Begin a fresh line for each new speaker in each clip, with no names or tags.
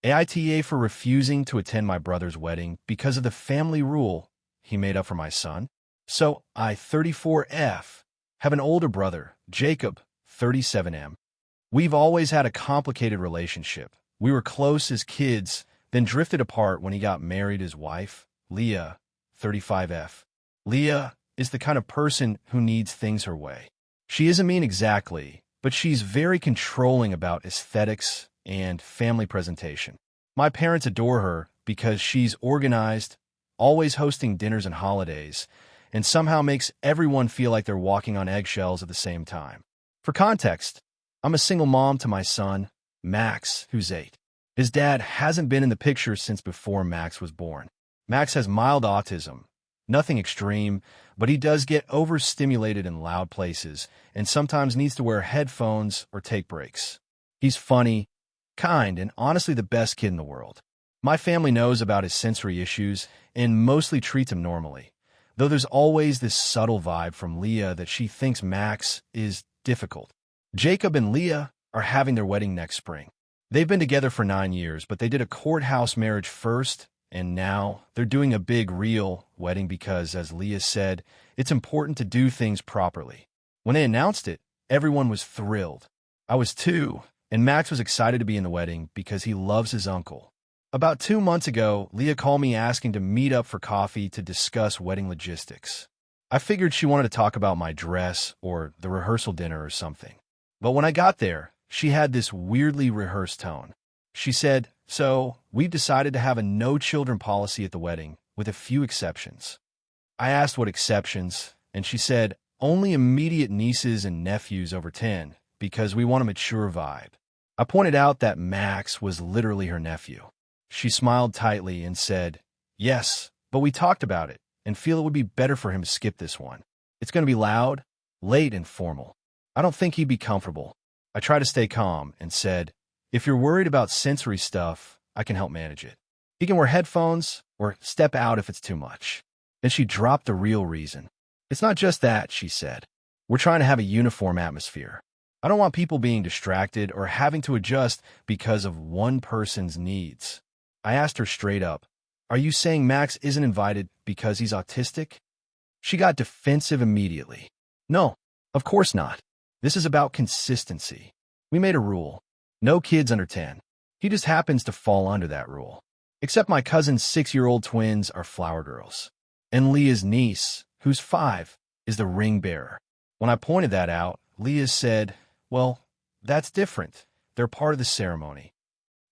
AITA for refusing to attend my brother's wedding because of the family rule he made up for my son. So I, 34F, have an older brother, Jacob, 37M. We've always had a complicated relationship. We were close as kids, then drifted apart when he got married to his wife, Leah, 35F. Leah is the kind of person who needs things her way. She isn't mean exactly, but she's very controlling about aesthetics and family presentation. My parents adore her because she's organized, always hosting dinners and holidays, and somehow makes everyone feel like they're walking on eggshells at the same time. For context, I'm a single mom to my son, Max, who's 8. His dad hasn't been in the picture since before Max was born. Max has mild autism, nothing extreme, but he does get overstimulated in loud places and sometimes needs to wear headphones or take breaks. He's funny, kind, and honestly the best kid in the world. My family knows about his sensory issues and mostly treats him normally, though there's always this subtle vibe from Leah that she thinks Max is difficult. Jacob and Leah are having their wedding next spring. They've been together for 9 years, but they did a courthouse marriage first, and now they're doing a big, real wedding because, as Leah said, it's important to do things properly. When they announced it, everyone was thrilled. I was too, and Max was excited to be in the wedding because he loves his uncle. About 2 months ago, Leah called me asking to meet up for coffee to discuss wedding logistics. I figured she wanted to talk about my dress or the rehearsal dinner or something. But when I got there, she had this weirdly rehearsed tone. She said, "So, we've decided to have a no-children policy at the wedding, with a few exceptions." I asked what exceptions, and she said, "Only immediate nieces and nephews over 10, because we want a mature vibe." I pointed out that Max was literally her nephew. She smiled tightly and said, "Yes, but we talked about it, and feel it would be better for him to skip this one. It's going to be loud, late, and formal. I don't think he'd be comfortable." I tried to stay calm and said, "If you're worried about sensory stuff, I can help manage it. He can wear headphones or step out if it's too much." Then she dropped the real reason. "It's not just that," she said. "We're trying to have a uniform atmosphere. I don't want people being distracted or having to adjust because of one person's needs." I asked her straight up, "Are you saying Max isn't invited because he's autistic?" She got defensive immediately. "No, of course not. This is about consistency. We made a rule. No kids under 10. He just happens to fall under that rule. Except my cousin's 6-year-old twins are flower girls. And Leah's niece, who's 5, is the ring bearer." When I pointed that out, Leah said, "Well, that's different. They're part of the ceremony."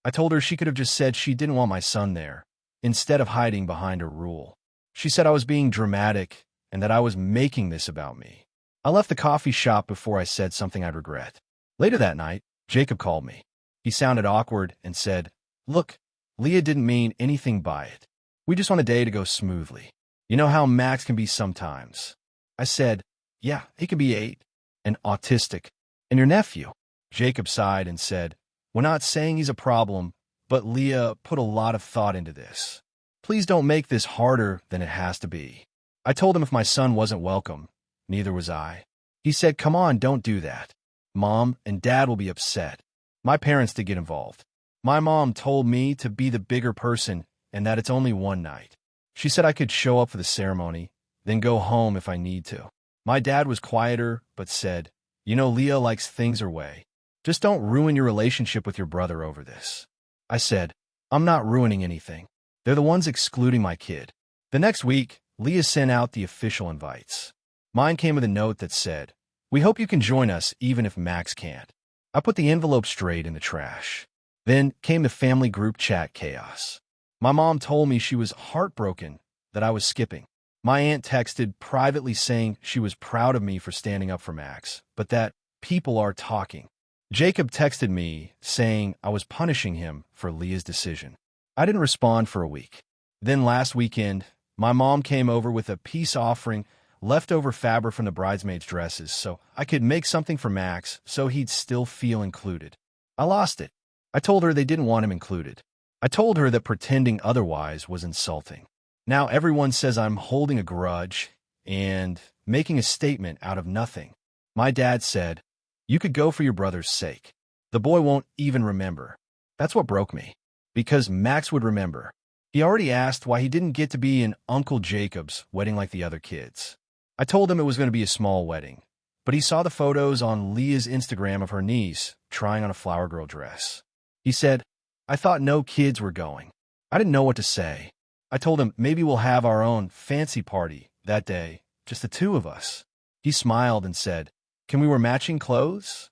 I told her she could have just said she didn't want my son there, instead of hiding behind her rule. She said I was being dramatic and that I was making this about me. I left the coffee shop before I said something I'd regret. Later that night, Jacob called me. He sounded awkward and said, "Look, Leah didn't mean anything by it. We just want a day to go smoothly. You know how Max can be sometimes." I said, "Yeah, he can be 8 and autistic. And your nephew?" Jacob sighed and said, "We're not saying he's a problem, but Leah put a lot of thought into this. Please don't make this harder than it has to be." I told him if my son wasn't welcome, neither was I. He said, "Come on, don't do that. Mom and Dad will be upset." My parents did get involved. My mom told me to be the bigger person and that it's only one night. She said I could show up for the ceremony, then go home if I need to. My dad was quieter, but said, "You know, Leah likes things her way. Just don't ruin your relationship with your brother over this." I said, "I'm not ruining anything. They're the ones excluding my kid." The next week, Leah sent out the official invites. Mine came with a note that said, "We hope you can join us even if Max can't." I put the envelope straight in the trash. Then came the family group chat chaos. My mom told me she was heartbroken that I was skipping. My aunt texted privately saying she was proud of me for standing up for Max, but that people are talking. Jacob texted me saying I was punishing him for Leah's decision. I didn't respond for a week. Then last weekend, my mom came over with a peace offering, leftover fabric from the bridesmaids' dresses, so I could make something for Max so he'd still feel included. I lost it. I told her they didn't want him included. I told her that pretending otherwise was insulting. Now everyone says I'm holding a grudge and making a statement out of nothing. My dad said, "You could go for your brother's sake. The boy won't even remember." That's what broke me. because Max would remember. He already asked why he didn't get to be in Uncle Jacob's wedding like the other kids. I told him it was going to be a small wedding, but he saw the photos on Leah's Instagram of her niece trying on a flower girl dress. He said, "I thought no kids were going." I didn't know what to say. I told him maybe we'll have our own fancy party that day, just the two of us. He smiled and said, "Can we wear matching clothes?"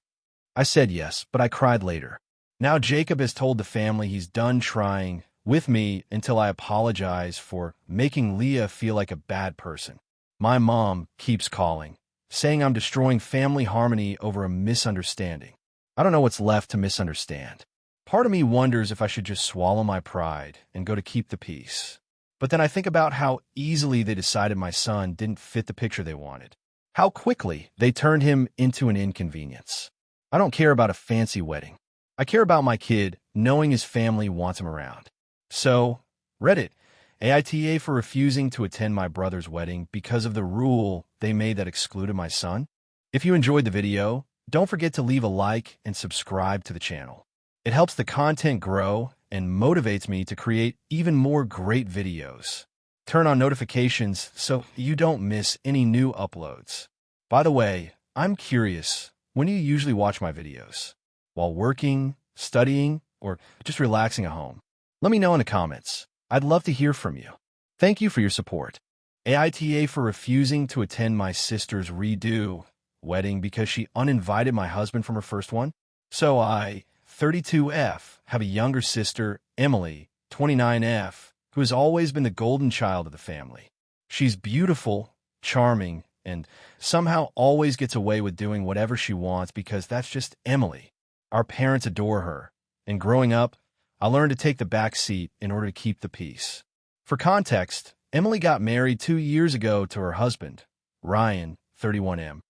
I said yes, but I cried later. Now Jacob has told the family he's done trying with me until I apologize for making Leah feel like a bad person. My mom keeps calling, saying I'm destroying family harmony over a misunderstanding. I don't know what's left to misunderstand. Part of me wonders if I should just swallow my pride and go to keep the peace. But then I think about how easily they decided my son didn't fit the picture they wanted. How quickly they turned him into an inconvenience. I don't care about a fancy wedding. I care about my kid knowing his family wants him around. So, Reddit, AITA for refusing to attend my brother's wedding because of the rule they made that excluded my son. If you enjoyed the video, don't forget to leave a like and subscribe to the channel. It helps the content grow and motivates me to create even more great videos. Turn on notifications so you don't miss any new uploads. By the way, I'm curious, when do you usually watch my videos? While working, studying, or just relaxing at home? Let me know in the comments. I'd love to hear from you. Thank you for your support. AITA for refusing to attend my sister's redo wedding because she uninvited my husband from her first one. So I, 32F, have a younger sister, Emily, 29F, who has always been the golden child of the family. She's beautiful, charming, and somehow always gets away with doing whatever she wants because that's just Emily. Our parents adore her, and growing up, I learned to take the back seat in order to keep the peace. For context, Emily got married 2 years ago to her husband, Ryan, 31M.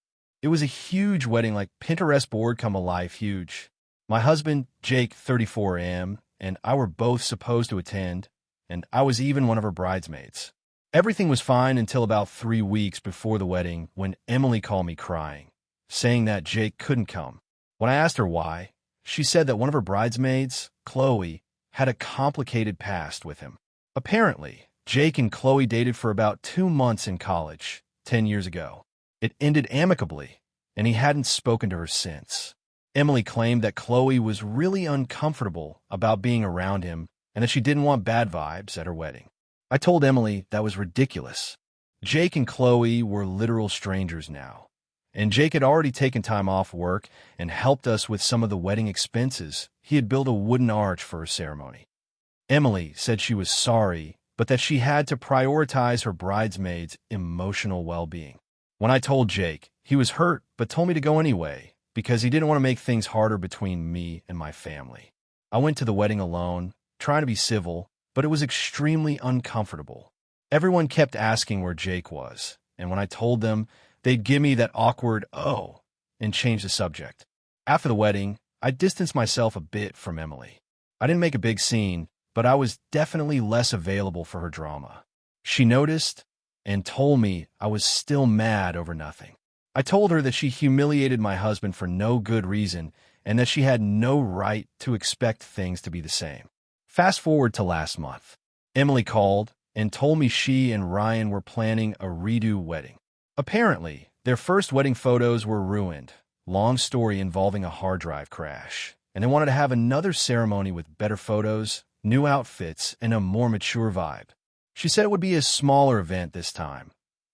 It was a huge wedding, like Pinterest board come alive huge. My husband, Jake, 34M, and I were both supposed to attend, and I was even one of her bridesmaids. Everything was fine until about 3 weeks before the wedding when Emily called me crying, saying that Jake couldn't come. When I asked her why, she said that one of her bridesmaids, Chloe, had a complicated past with him. Apparently, Jake and Chloe dated for about 2 months in college, 10 years ago. It ended amicably, and he hadn't spoken to her since. Emily claimed that Chloe was really uncomfortable about being around him and that she didn't want bad vibes at her wedding. I told Emily that was ridiculous. Jake and Chloe were literal strangers now. And Jake had already taken time off work and helped us with some of the wedding expenses. He had built a wooden arch for her ceremony. Emily said she was sorry, but that she had to prioritize her bridesmaids' emotional well-being. When I told Jake, he was hurt but told me to go anyway because he didn't want to make things harder between me and my family. I went to the wedding alone, trying to be civil, but it was extremely uncomfortable. Everyone kept asking where Jake was, and when I told them, they'd give me that awkward, "oh," and change the subject. After the wedding, I distanced myself a bit from Emily. I didn't make a big scene, but I was definitely less available for her drama. She noticed and told me I was still mad over nothing. I told her that she humiliated my husband for no good reason and that she had no right to expect things to be the same. Fast forward to last month. Emily called and told me she and Ryan were planning a redo wedding. Apparently, their first wedding photos were ruined. Long story involving a hard drive crash. And they wanted to have another ceremony with better photos, new outfits, and a more mature vibe. She said it would be a smaller event this time,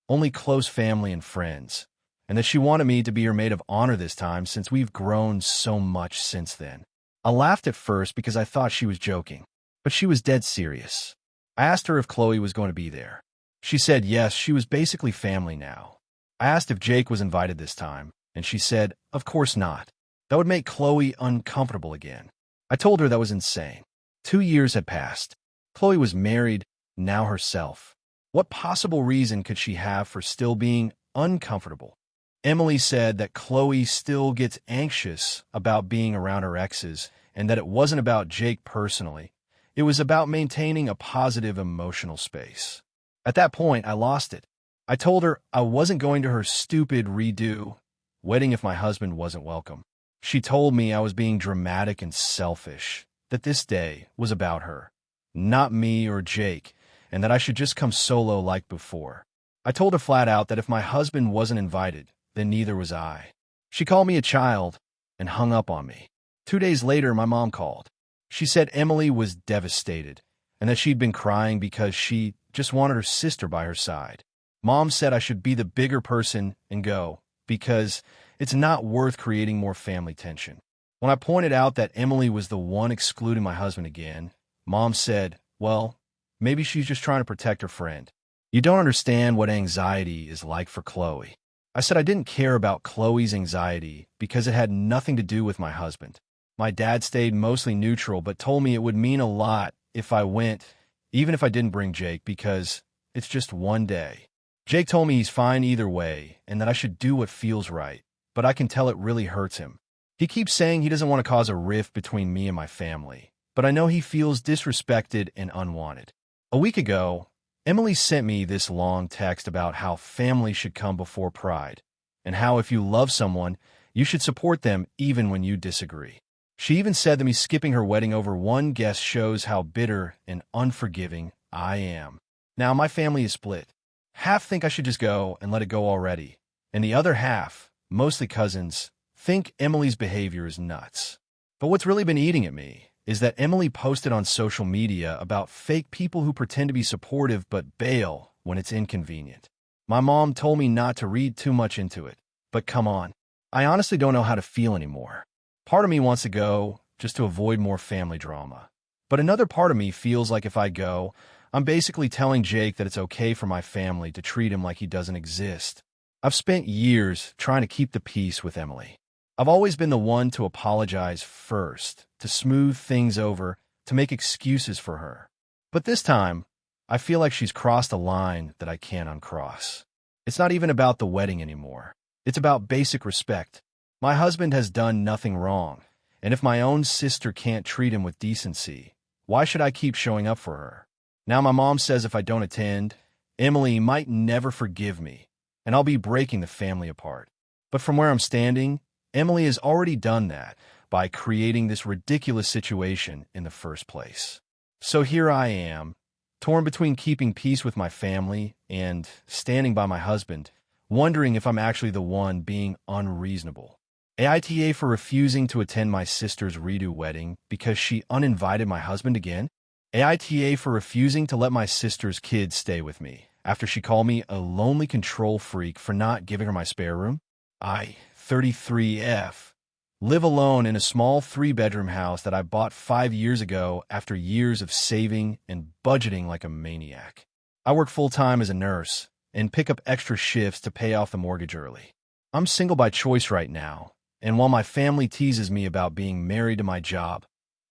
only close family and friends, and that she wanted me to be her maid of honor this time since we've grown so much since then. I laughed at first because I thought she was joking, but she was dead serious. I asked her if Chloe was going to be there. She said yes, she was basically family now. I asked if Jake was invited this time, and she said, of course not. That would make Chloe uncomfortable again. I told her that was insane. 2 years had passed. Chloe was married, now herself. What possible reason could she have for still being uncomfortable? Emily said that Chloe still gets anxious about being around her exes and that it wasn't about Jake personally. It was about maintaining a positive emotional space. At that point, I lost it. I told her I wasn't going to her stupid redo wedding if my husband wasn't welcome. She told me I was being dramatic and selfish, that this day was about her, not me or Jake, and that I should just come solo like before. I told her flat out that if my husband wasn't invited, then neither was I. She called me a child and hung up on me. 2 days later, my mom called. She said Emily was devastated and that she'd been crying because she just wanted her sister by her side. Mom said I should be the bigger person and go, because it's not worth creating more family tension. When I pointed out that Emily was the one excluding my husband again, Mom said, well, maybe she's just trying to protect her friend. You don't understand what anxiety is like for Chloe. I said I didn't care about Chloe's anxiety because it had nothing to do with my husband. My dad stayed mostly neutral but told me it would mean a lot if I went, even if I didn't bring Jake, because it's just one day. Jake told me he's fine either way and that I should do what feels right, but I can tell it really hurts him. He keeps saying he doesn't want to cause a rift between me and my family, but I know he feels disrespected and unwanted. A week ago, Emily sent me this long text about how family should come before pride, and how if you love someone, you should support them even when you disagree. She even said that me skipping her wedding over one guest shows how bitter and unforgiving I am. Now, my family is split. Half think I should just go and let it go already, and the other half, mostly cousins, think Emily's behavior is nuts. But what's really been eating at me is that Emily posted on social media about fake people who pretend to be supportive but bail when it's inconvenient. My mom told me not to read too much into it, but come on. I honestly don't know how to feel anymore. Part of me wants to go just to avoid more family drama. But another part of me feels like if I go, I'm basically telling Jake that it's okay for my family to treat him like he doesn't exist. I've spent years trying to keep the peace with Emily. I've always been the one to apologize first, to smooth things over, to make excuses for her. But this time, I feel like she's crossed a line that I can't uncross. It's not even about the wedding anymore. It's about basic respect. My husband has done nothing wrong, and if my own sister can't treat him with decency, why should I keep showing up for her? Now my mom says if I don't attend, Emily might never forgive me, and I'll be breaking the family apart. But from where I'm standing, Emily has already done that by creating this ridiculous situation in the first place. So here I am, torn between keeping peace with my family and standing by my husband, wondering if I'm actually the one being unreasonable. AITA for refusing to attend my sister's redo wedding because she uninvited my husband again? AITA for refusing to let my sister's kids stay with me after she called me a lonely control freak for not giving her my spare room? I, 33F, live alone in a small 3-bedroom house that I bought 5 years ago after years of saving and budgeting like a maniac. I work full-time as a nurse and pick up extra shifts to pay off the mortgage early. I'm single by choice right now, and while my family teases me about being married to my job,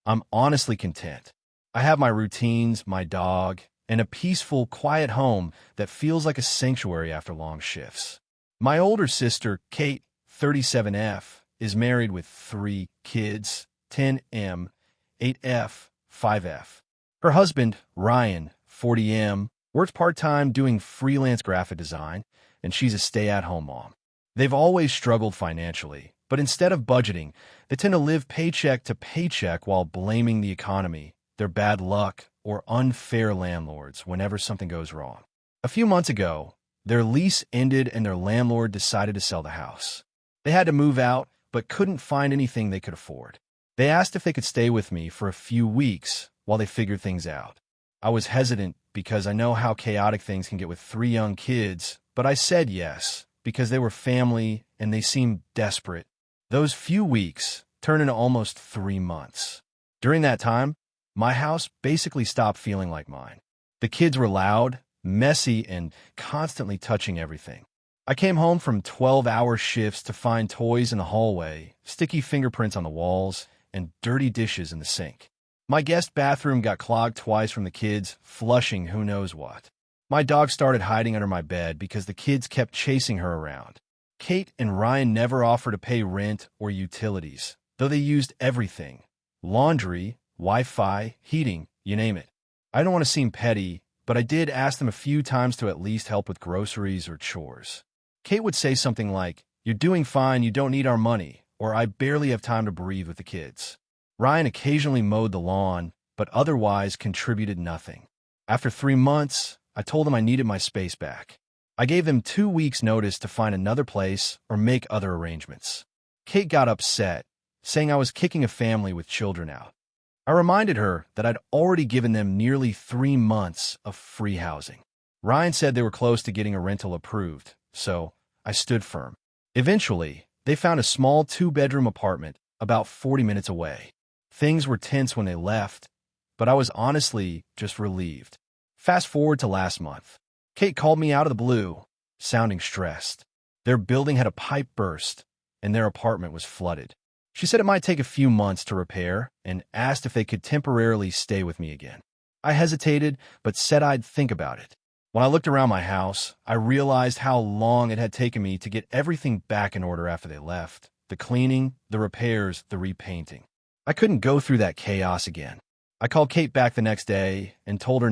I'm honestly content. I have my routines, my dog, and a peaceful, quiet home that feels like a sanctuary after long shifts. My older sister, Kate, 37F, is married with 3 kids, 10M, 8F, 5F. Her husband, Ryan, 40M, works part-time doing freelance graphic design, and she's a stay-at-home mom. They've always struggled financially, but instead of budgeting, they tend to live paycheck to paycheck while blaming the economy, their bad luck, or unfair landlords whenever something goes wrong. A few months ago, their lease ended and their landlord decided to sell the house. They had to move out, but couldn't find anything they could afford. They asked if they could stay with me for a few weeks while they figured things out. I was hesitant because I know how chaotic things can get with 3 young kids, but I said yes because they were family and they seemed desperate. Those few weeks turned into almost 3 months. During that time, my house basically stopped feeling like mine. The kids were loud, messy, and constantly touching everything. I came home from 12-hour shifts to find toys in the hallway, sticky fingerprints on the walls, and dirty dishes in the sink. My guest bathroom got clogged twice from the kids, flushing who knows what. My dog started hiding under my bed because the kids kept chasing her around. Kate and Ryan never offered to pay rent or utilities, though they used everything: laundry, Wi-Fi, heating, you name it. I don't want to seem petty, but I did ask them a few times to at least help with groceries or chores. Kate would say something like, "You're doing fine, you don't need our money," or "I barely have time to breathe with the kids." Ryan occasionally mowed the lawn, but otherwise contributed nothing. After 3 months, I told them I needed my space back. I gave them 2 weeks' notice to find another place or make other arrangements. Kate got upset, saying I was kicking a family with children out. I reminded her that I'd already given them nearly 3 months of free housing. Ryan said they were close to getting a rental approved, so I stood firm. Eventually, they found a small 2-bedroom apartment about 40 minutes away. Things were tense when they left, but I was honestly just relieved. Fast forward to last month. Kate called me out of the blue, sounding stressed. Their building had a pipe burst, and their apartment was flooded. She said it might take a few months to repair and asked if they could temporarily stay with me again. I hesitated, but said I'd think about it. When I looked around my house, I realized how long it had taken me to get everything back in order after they left. The cleaning, the repairs, the repainting. I couldn't go through that chaos again. I called Kate back the next day and told her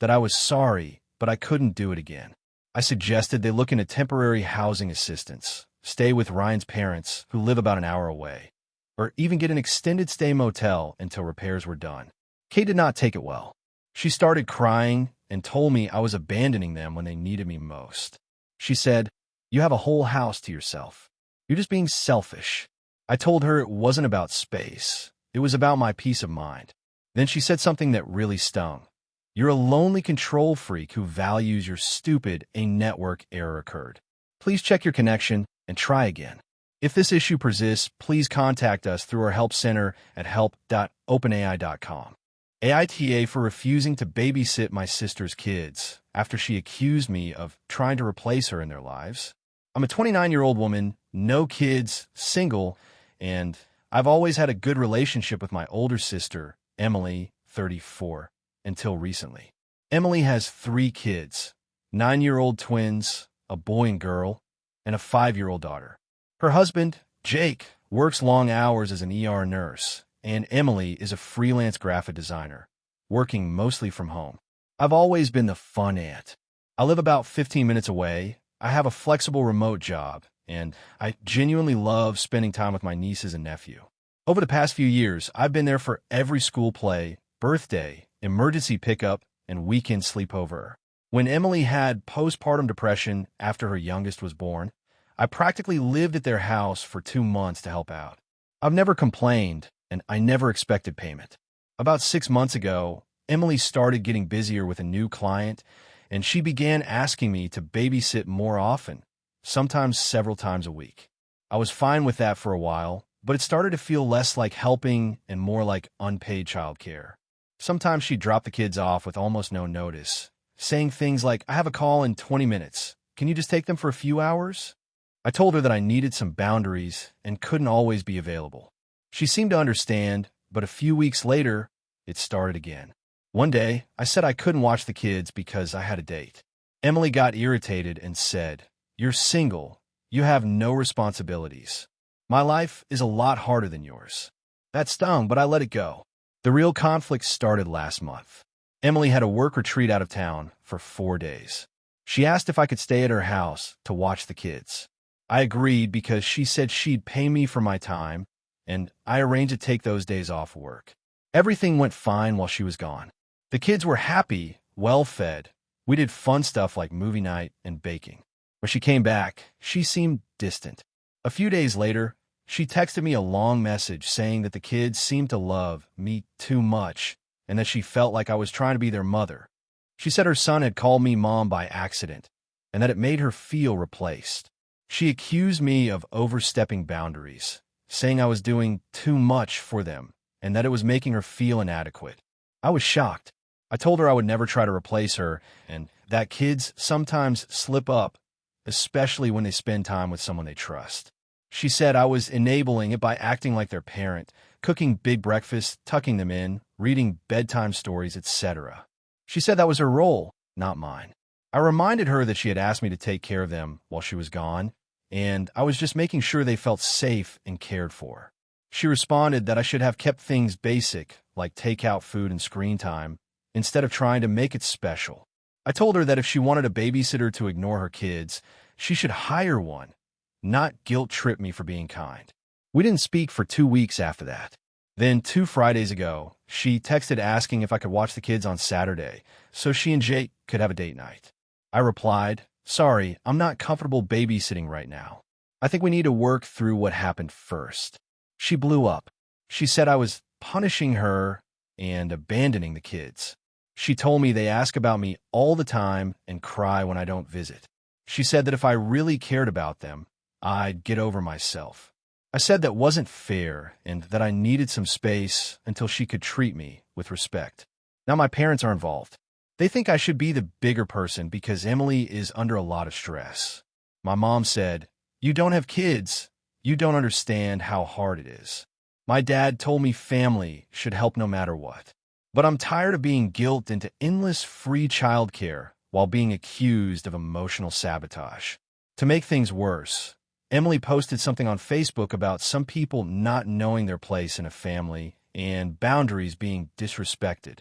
that I was sorry, but I couldn't do it again. I suggested they look into temporary housing assistance, stay with Ryan's parents, who live about an hour away, or even get an extended stay motel until repairs were done. Kate did not take it well. She started crying and told me I was abandoning them when they needed me most. She said, "You have a whole house to yourself. You're just being selfish." I told her it wasn't about space. It was about my peace of mind. Then she said something that really stung. "You're a lonely control freak who values your stupid a network error occurred. Please check your connection and try again. If this issue persists, please contact us through our help center at help.openai.com. AITA for refusing to babysit my sister's kids after she accused me of trying to replace her in their lives. I'm a 29-year-old woman, no kids, single, and I've always had a good relationship with my older sister, Emily, 34, until recently. Emily has 3 kids, 9-year-old twins, a boy and girl, and a 5-year-old daughter. Her husband, Jake, works long hours as an ER nurse, and Emily is a freelance graphic designer, working mostly from home. I've always been the fun aunt. I live about 15 minutes away, I have a flexible remote job, and I genuinely love spending time with my nieces and nephew. Over the past few years, I've been there for every school play, birthday, emergency pickup, and weekend sleepover. When Emily had postpartum depression after her youngest was born, I practically lived at their house for 2 months to help out. I've never complained, and I never expected payment. About 6 months ago, Emily started getting busier with a new client, and she began asking me to babysit more often, sometimes several times a week. I was fine with that for a while, but it started to feel less like helping and more like unpaid childcare. Sometimes she'd drop the kids off with almost no notice, saying things like, "I have a call in 20 minutes. Can you just take them for a few hours?" I told her that I needed some boundaries and couldn't always be available. She seemed to understand, but a few weeks later, it started again. One day, I said I couldn't watch the kids because I had a date. Emily got irritated and said, "You're single. You have no responsibilities. My life is a lot harder than yours." That stung, but I let it go. The real conflict started last month. Emily had a work retreat out of town for 4 days. She asked if I could stay at her house to watch the kids. I agreed because she said she'd pay me for my time, and I arranged to take those days off work. Everything went fine while she was gone. The kids were happy, well-fed. We did fun stuff like movie night and baking. When she came back, she seemed distant. A few days later, she texted me a long message saying that the kids seemed to love me too much and that she felt like I was trying to be their mother. She said her son had called me mom by accident and that it made her feel replaced. She accused me of overstepping boundaries, saying I was doing too much for them and that it was making her feel inadequate. I was shocked. I told her I would never try to replace her and that kids sometimes slip up, especially when they spend time with someone they trust. She said I was enabling it by acting like their parent, cooking big breakfasts, tucking them in, reading bedtime stories, etc. She said that was her role, not mine. I reminded her that she had asked me to take care of them while she was gone, and I was just making sure they felt safe and cared for. She responded that I should have kept things basic, like takeout food and screen time, instead of trying to make it special. I told her that if she wanted a babysitter to ignore her kids, she should hire one, not guilt-trip me for being kind. We didn't speak for 2 weeks after that. Then 2 Fridays ago, she texted asking if I could watch the kids on Saturday so she and Jake could have a date night. I replied, "Sorry, I'm not comfortable babysitting right now. I think we need to work through what happened first." She blew up. She said I was punishing her and abandoning the kids. She told me they ask about me all the time and cry when I don't visit. She said that if I really cared about them, I'd get over myself. I said that wasn't fair and that I needed some space until she could treat me with respect. Now my parents are involved. They think I should be the bigger person because Emily is under a lot of stress. My mom said, "You don't have kids. You don't understand how hard it is." My dad told me family should help no matter what. But I'm tired of being guilted into endless free childcare while being accused of emotional sabotage. To make things worse, Emily posted something on Facebook about some people not knowing their place in a family and boundaries being disrespected.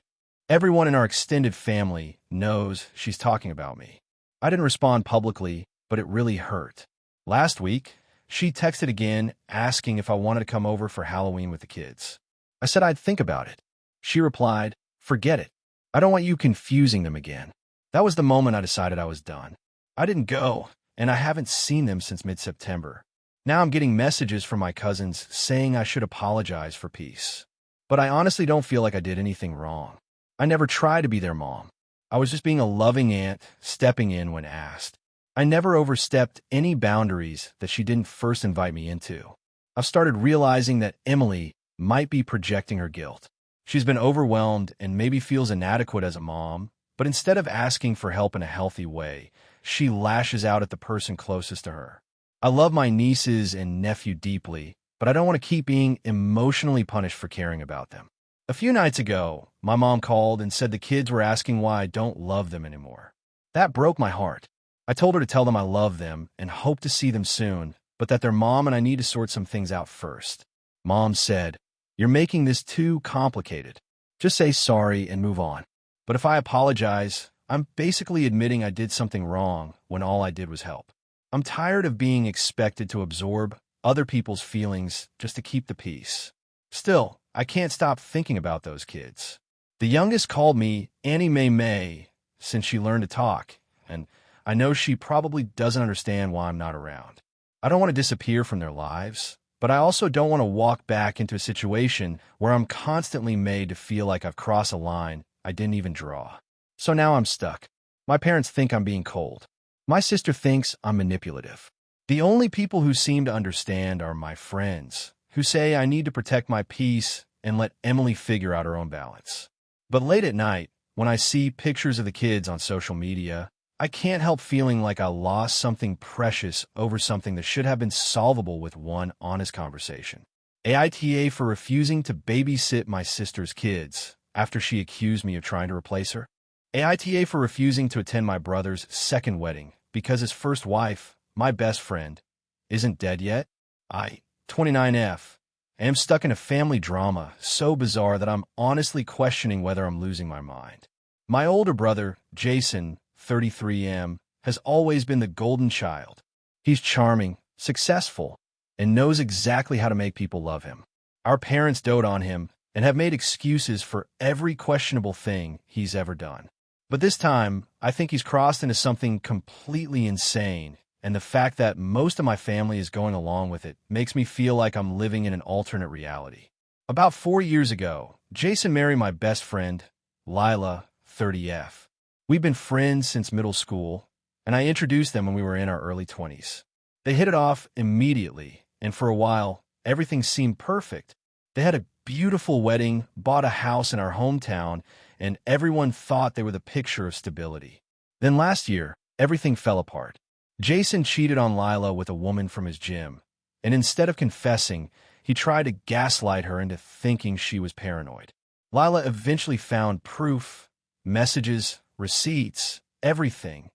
Everyone in our extended family knows she's talking about me. I didn't respond publicly, but it really hurt. Last week, she texted again asking if I wanted to come over for Halloween with the kids. I said I'd think about it. She replied, "Forget it. I don't want you confusing them again." That was the moment I decided I was done. I didn't go, and I haven't seen them since mid-September. Now I'm getting messages from my cousins saying I should apologize for peace. But I honestly don't feel like I did anything wrong. I never tried to be their mom. I was just being a loving aunt, stepping in when asked. I never overstepped any boundaries that she didn't first invite me into. I've started realizing that Emily might be projecting her guilt. She's been overwhelmed and maybe feels inadequate as a mom, but instead of asking for help in a healthy way, she lashes out at the person closest to her. I love my nieces and nephew deeply, but I don't want to keep being emotionally punished for caring about them. A few nights ago, my mom called and said the kids were asking why I don't love them anymore. That broke my heart. I told her to tell them I love them and hope to see them soon, but that they're mom and I need to sort some things out first. Mom said, "You're making this too complicated. Just say sorry and move on." But if I apologize, I'm basically admitting I did something wrong when all I did was help. I'm tired of being expected to absorb other people's feelings just to keep the peace. Still, I can't stop thinking about those kids. The youngest called me Annie May since she learned to talk, and I know she probably doesn't understand why I'm not around. I don't want to disappear from their lives, but I also don't want to walk back into a situation where I'm constantly made to feel like I've crossed a line I didn't even draw. So now I'm stuck. My parents think I'm being cold. My sister thinks I'm manipulative. The only people who seem to understand are my friends, who say I need to protect my peace and let Emily figure out her own balance. But late at night, when I see pictures of the kids on social media, I can't help feeling like I lost something precious over something that should have been solvable with one honest conversation. AITA for refusing to babysit my sister's kids after she accused me of trying to replace her. AITA for refusing to attend my brother's second wedding because his first wife, my best friend, isn't dead yet. I, 29F, am stuck in a family drama so bizarre that I'm honestly questioning whether I'm losing my mind. My older brother, Jason, 33M, has always been the golden child. He's charming, successful, and knows exactly how to make people love him. Our parents dote on him and have made excuses for every questionable thing he's ever done. But this time, I think he's crossed into something completely insane, and the fact that most of my family is going along with it makes me feel like I'm living in an alternate reality. About 4 years ago, Jason married my best friend, Lila, 30F. We've been friends since middle school, and I introduced them when we were in our early 20s. They hit it off immediately, and for a while, everything seemed perfect. They had a beautiful wedding, bought a house in our hometown, and everyone thought they were the picture of stability. Then last year, everything fell apart. Jason cheated on Lila with a woman from his gym, and instead of confessing, he tried to gaslight her into thinking she was paranoid. Lila eventually found proof, messages, receipts, everything,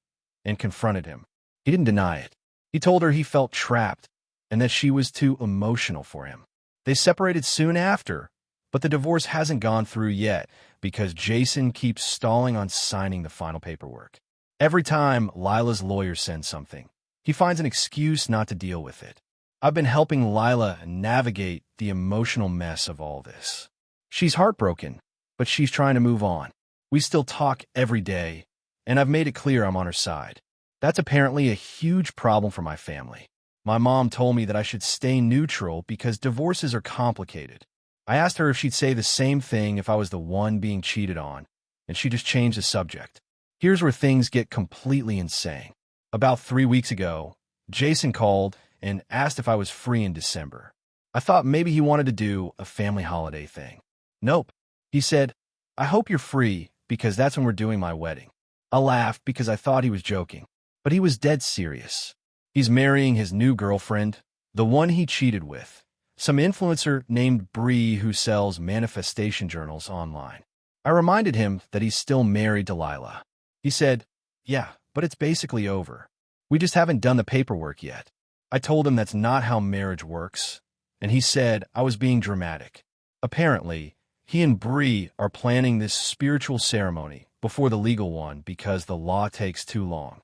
and confronted him. He didn't deny it. He told her he felt trapped and that she was too emotional for him. They separated soon after, but the divorce hasn't gone through yet because Jason keeps stalling on signing the final paperwork. Every time Lila's lawyer sends something, he finds an excuse not to deal with it. I've been helping Lila navigate the emotional mess of all this. She's heartbroken, but she's trying to move on. We still talk every day, and I've made it clear I'm on her side. That's apparently a huge problem for my family. My mom told me that I should stay neutral because divorces are complicated. I asked her if she'd say the same thing if I was the one being cheated on, and she just changed the subject. Here's where things get completely insane. About 3 weeks ago, Jason called and asked if I was free in December. I thought maybe he wanted to do a family holiday thing. Nope. He said, "I hope you're free because that's when we're doing my wedding." I laughed because I thought he was joking, but he was dead serious. He's marrying his new girlfriend, the one he cheated with, some influencer named Bree who sells manifestation journals online. I reminded him that he's still married to Lila. He said, "Yeah, but it's basically over. We just haven't done the paperwork yet." I told him that's not how marriage works, and he said I was being dramatic. Apparently, he and Bree are planning this spiritual ceremony before the legal one because the law takes too long.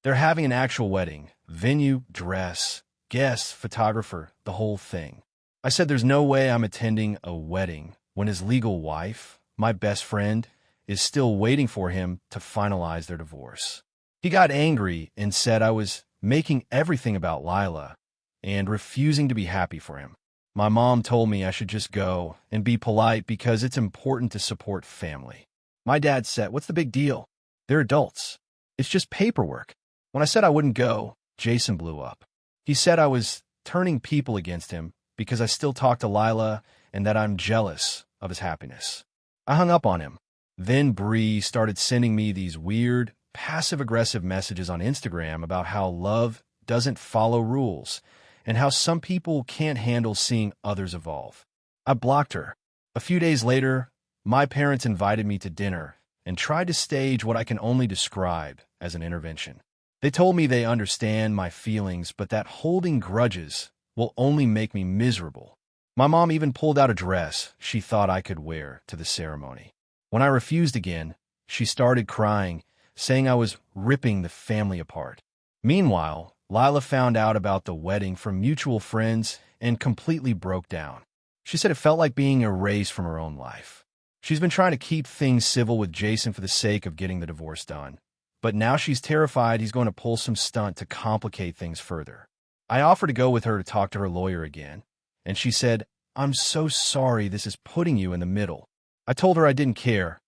They're having an actual wedding, venue, dress, guests, photographer, the whole thing. I said there's no way I'm attending a wedding when his legal wife, my best friend, is still waiting for him to finalize their divorce. He got angry and said I was making everything about Lila and refusing to be happy for him. My mom told me I should just go and be polite because it's important to support family. My dad said, "What's the big deal? They're adults. It's just paperwork." When I said I wouldn't go, Jason blew up. He said I was turning people against him because I still talk to Lila and that I'm jealous of his happiness. I hung up on him. Then Bree started sending me these weird, passive-aggressive messages on Instagram about how love doesn't follow rules and how some people can't handle seeing others evolve. I blocked her. A few days later, my parents invited me to dinner and tried to stage what I can only describe as an intervention. They told me they understand my feelings, but that holding grudges will only make me miserable. My mom even pulled out a dress she thought I could wear to the ceremony. When I refused again, she started crying, saying I was ripping the family apart. Meanwhile, Lila found out about the wedding from mutual friends and completely broke down. She said it felt like being erased from her own life. She's been trying to keep things civil with Jason for the sake of getting the divorce done. But now she's terrified he's going to pull some stunt to complicate things further. I offered to go with her to talk to her lawyer again, and she said, "I'm so sorry this is putting you in the middle." I told her I didn't care.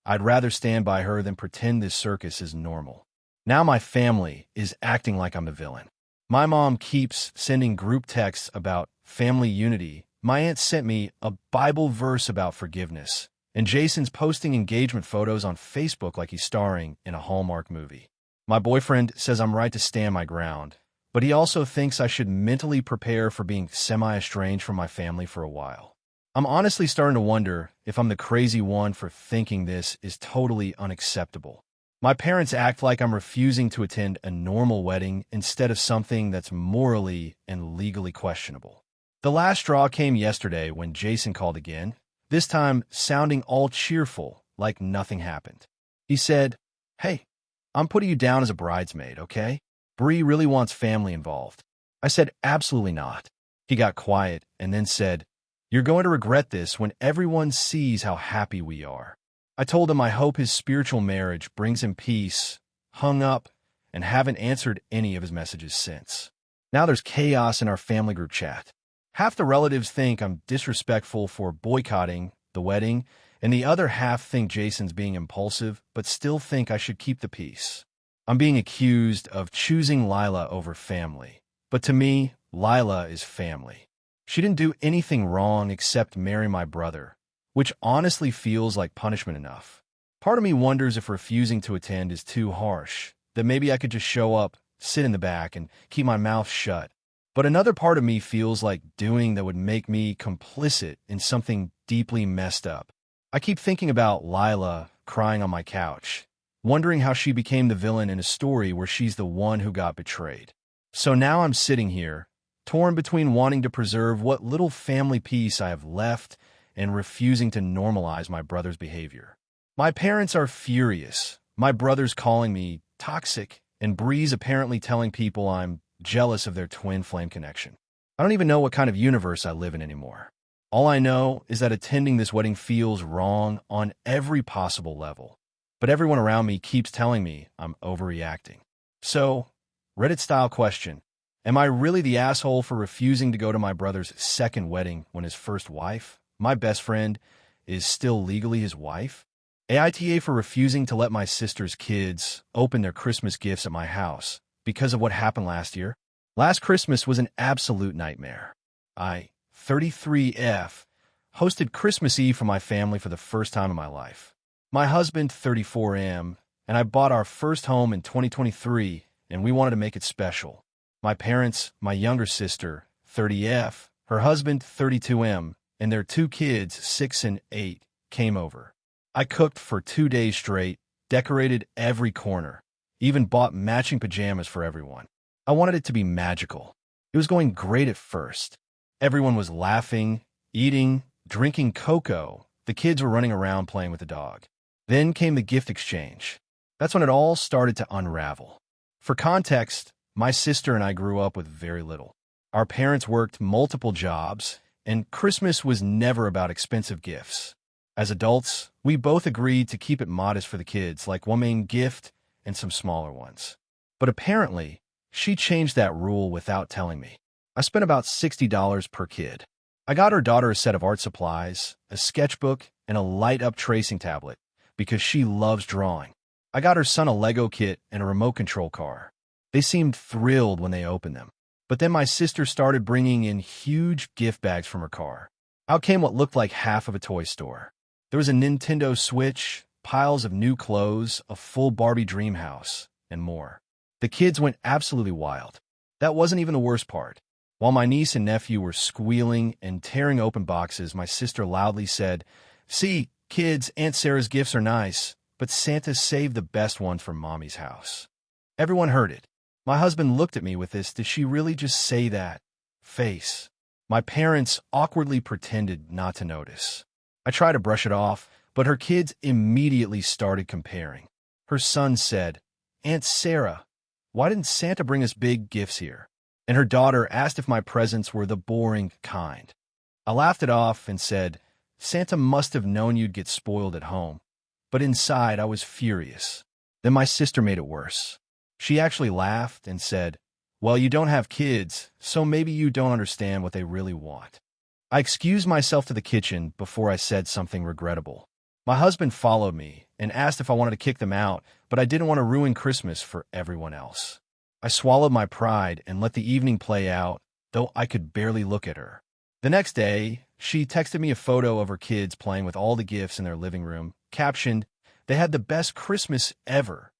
I'd rather stand by her than pretend this circus is normal. Now my family is acting like I'm the villain. My mom keeps sending group texts about family unity. My aunt sent me a Bible verse about forgiveness. And Jason's posting engagement photos on Facebook like he's starring in a Hallmark movie. My boyfriend says I'm right to stand my ground, but he also thinks I should mentally prepare for being semi-estranged from my family for a while. I'm honestly starting to wonder if I'm the crazy one for thinking this is totally unacceptable. My parents act like I'm refusing to attend a normal wedding instead of something that's morally and legally questionable. The last straw came yesterday when Jason called again, this time sounding all cheerful, like nothing happened. He said, "Hey, I'm putting you down as a bridesmaid, okay? Bree really wants family involved." I said, "Absolutely not." He got quiet and then said, "You're going to regret this when everyone sees how happy we are." I told him I hope his spiritual marriage brings him peace, hung up, and haven't answered any of his messages since. Now there's chaos in our family group chat. Half the relatives think I'm disrespectful for boycotting the wedding, and the other half think Jason's being impulsive, but still think I should keep the peace. I'm being accused of choosing Lila over family, but to me, Lila is family. She didn't do anything wrong except marry my brother, which honestly feels like punishment enough. Part of me wonders if refusing to attend is too harsh, that maybe I could just show up, sit in the back, and keep my mouth shut. But another part of me feels like doing that would make me complicit in something deeply messed up. I keep thinking about Lila crying on my couch, wondering how she became the villain in a story where she's the one who got betrayed. So now I'm sitting here, torn between wanting to preserve what little family peace I have left and refusing to normalize my brother's behavior. My parents are furious. My brother's calling me toxic, and Bree's apparently telling people I'm jealous of their twin flame connection. I don't even know what kind of universe I live in anymore. All I know is that attending this wedding feels wrong on every possible level. But everyone around me keeps telling me I'm overreacting. So, Reddit-style question. Am I really the asshole for refusing to go to my brother's second wedding when his first wife, my best friend, is still legally his wife? AITA for refusing to let my sister's kids open their Christmas gifts at my house because of what happened last year? Last Christmas was an absolute nightmare. I, 33F, hosted Christmas Eve for my family for the first time in my life. My husband, 34M, and I bought our first home in 2023, and we wanted to make it special. My parents, my younger sister, 30F, her husband, 32M, and their two kids, 6 and 8, came over. I cooked for 2 days straight, decorated every corner, even bought matching pajamas for everyone. I wanted it to be magical. It was going great at first. Everyone was laughing, eating, drinking cocoa. The kids were running around playing with the dog. Then came the gift exchange. That's when it all started to unravel. For context, my sister and I grew up with very little. Our parents worked multiple jobs, and Christmas was never about expensive gifts. As adults, we both agreed to keep it modest for the kids, like one main gift and some smaller ones. But apparently, she changed that rule without telling me. I spent about $60 per kid. I got her daughter a set of art supplies, a sketchbook, and a light-up tracing tablet, because she loves drawing. I got her son a Lego kit and a remote control car. They seemed thrilled when they opened them. But then my sister started bringing in huge gift bags from her car. Out came what looked like half of a toy store. There was a Nintendo Switch, piles of new clothes, a full Barbie dream house, and more. The kids went absolutely wild. That wasn't even the worst part. While my niece and nephew were squealing and tearing open boxes, my sister loudly said, "See, kids, Aunt Sarah's gifts are nice, but Santa saved the best ones for Mommy's house." Everyone heard it. My husband looked at me with this "did she really just say that?" face. My parents awkwardly pretended not to notice. I tried to brush it off, but her kids immediately started comparing. Her son said, "Aunt Sarah, why didn't Santa bring us big gifts here?" And her daughter asked if my presents were the boring kind. I laughed it off and said, "Santa must have known you'd get spoiled at home." But inside, I was furious. Then my sister made it worse. She actually laughed and said, "Well, you don't have kids, so maybe you don't understand what they really want." I excused myself to the kitchen before I said something regrettable. My husband followed me and asked if I wanted to kick them out, but I didn't want to ruin Christmas for everyone else. I swallowed my pride and let the evening play out, though I could barely look at her. The next day, she texted me a photo of her kids playing with all the gifts in their living room, captioned, "They had the best Christmas ever."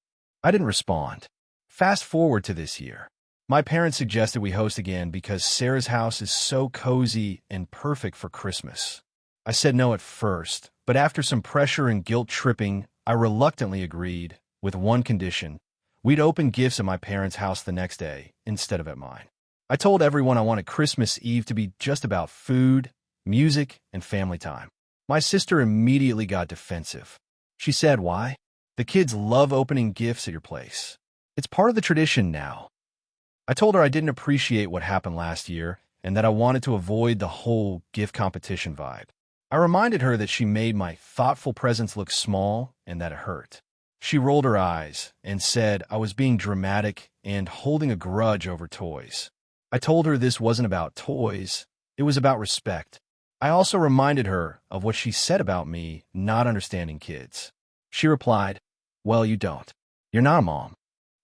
I didn't respond. Fast forward to this year. My parents suggested we host again because Sarah's house is so cozy and perfect for Christmas. I said no at first, but after some pressure and guilt tripping, I reluctantly agreed, with one condition. We'd open gifts at my parents' house the next day, instead of at mine. I told everyone I wanted Christmas Eve to be just about food, music, and family time. My sister immediately got defensive. She said, "Why? The kids love opening gifts at your place. It's part of the tradition now." I told her I didn't appreciate what happened last year and that I wanted to avoid the whole gift competition vibe. I reminded her that she made my thoughtful presents look small and that it hurt. She rolled her eyes and said I was being dramatic and holding a grudge over toys. I told her this wasn't about toys, it was about respect. I also reminded her of what she said about me not understanding kids. She replied, "Well, you don't. You're not a mom."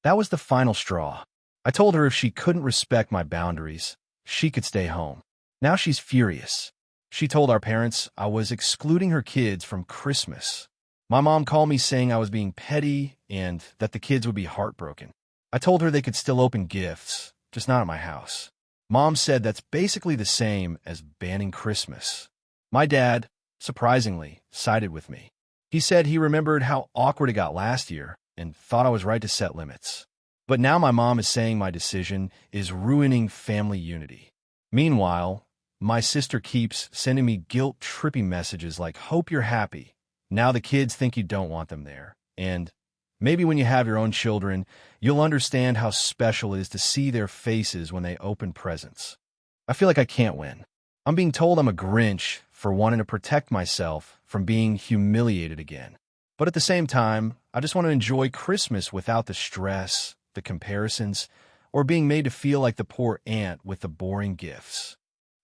That was the final straw. I told her if she couldn't respect my boundaries, she could stay home. Now she's furious. She told our parents I was excluding her kids from Christmas. My mom called me saying I was being petty and that the kids would be heartbroken. I told her they could still open gifts, just not at my house. Mom said that's basically the same as banning Christmas. My dad, surprisingly, sided with me. He said he remembered how awkward it got last year and thought I was right to set limits. But now my mom is saying my decision is ruining family unity. Meanwhile, my sister keeps sending me guilt-trippy messages like, "Hope you're happy. Now the kids think you don't want them there." And maybe when you have your own children, you'll understand how special it is to see their faces when they open presents. I feel like I can't win. I'm being told I'm a Grinch for wanting to protect myself from being humiliated again. But at the same time, I just want to enjoy Christmas without the stress, the comparisons, or being made to feel like the poor aunt with the boring gifts.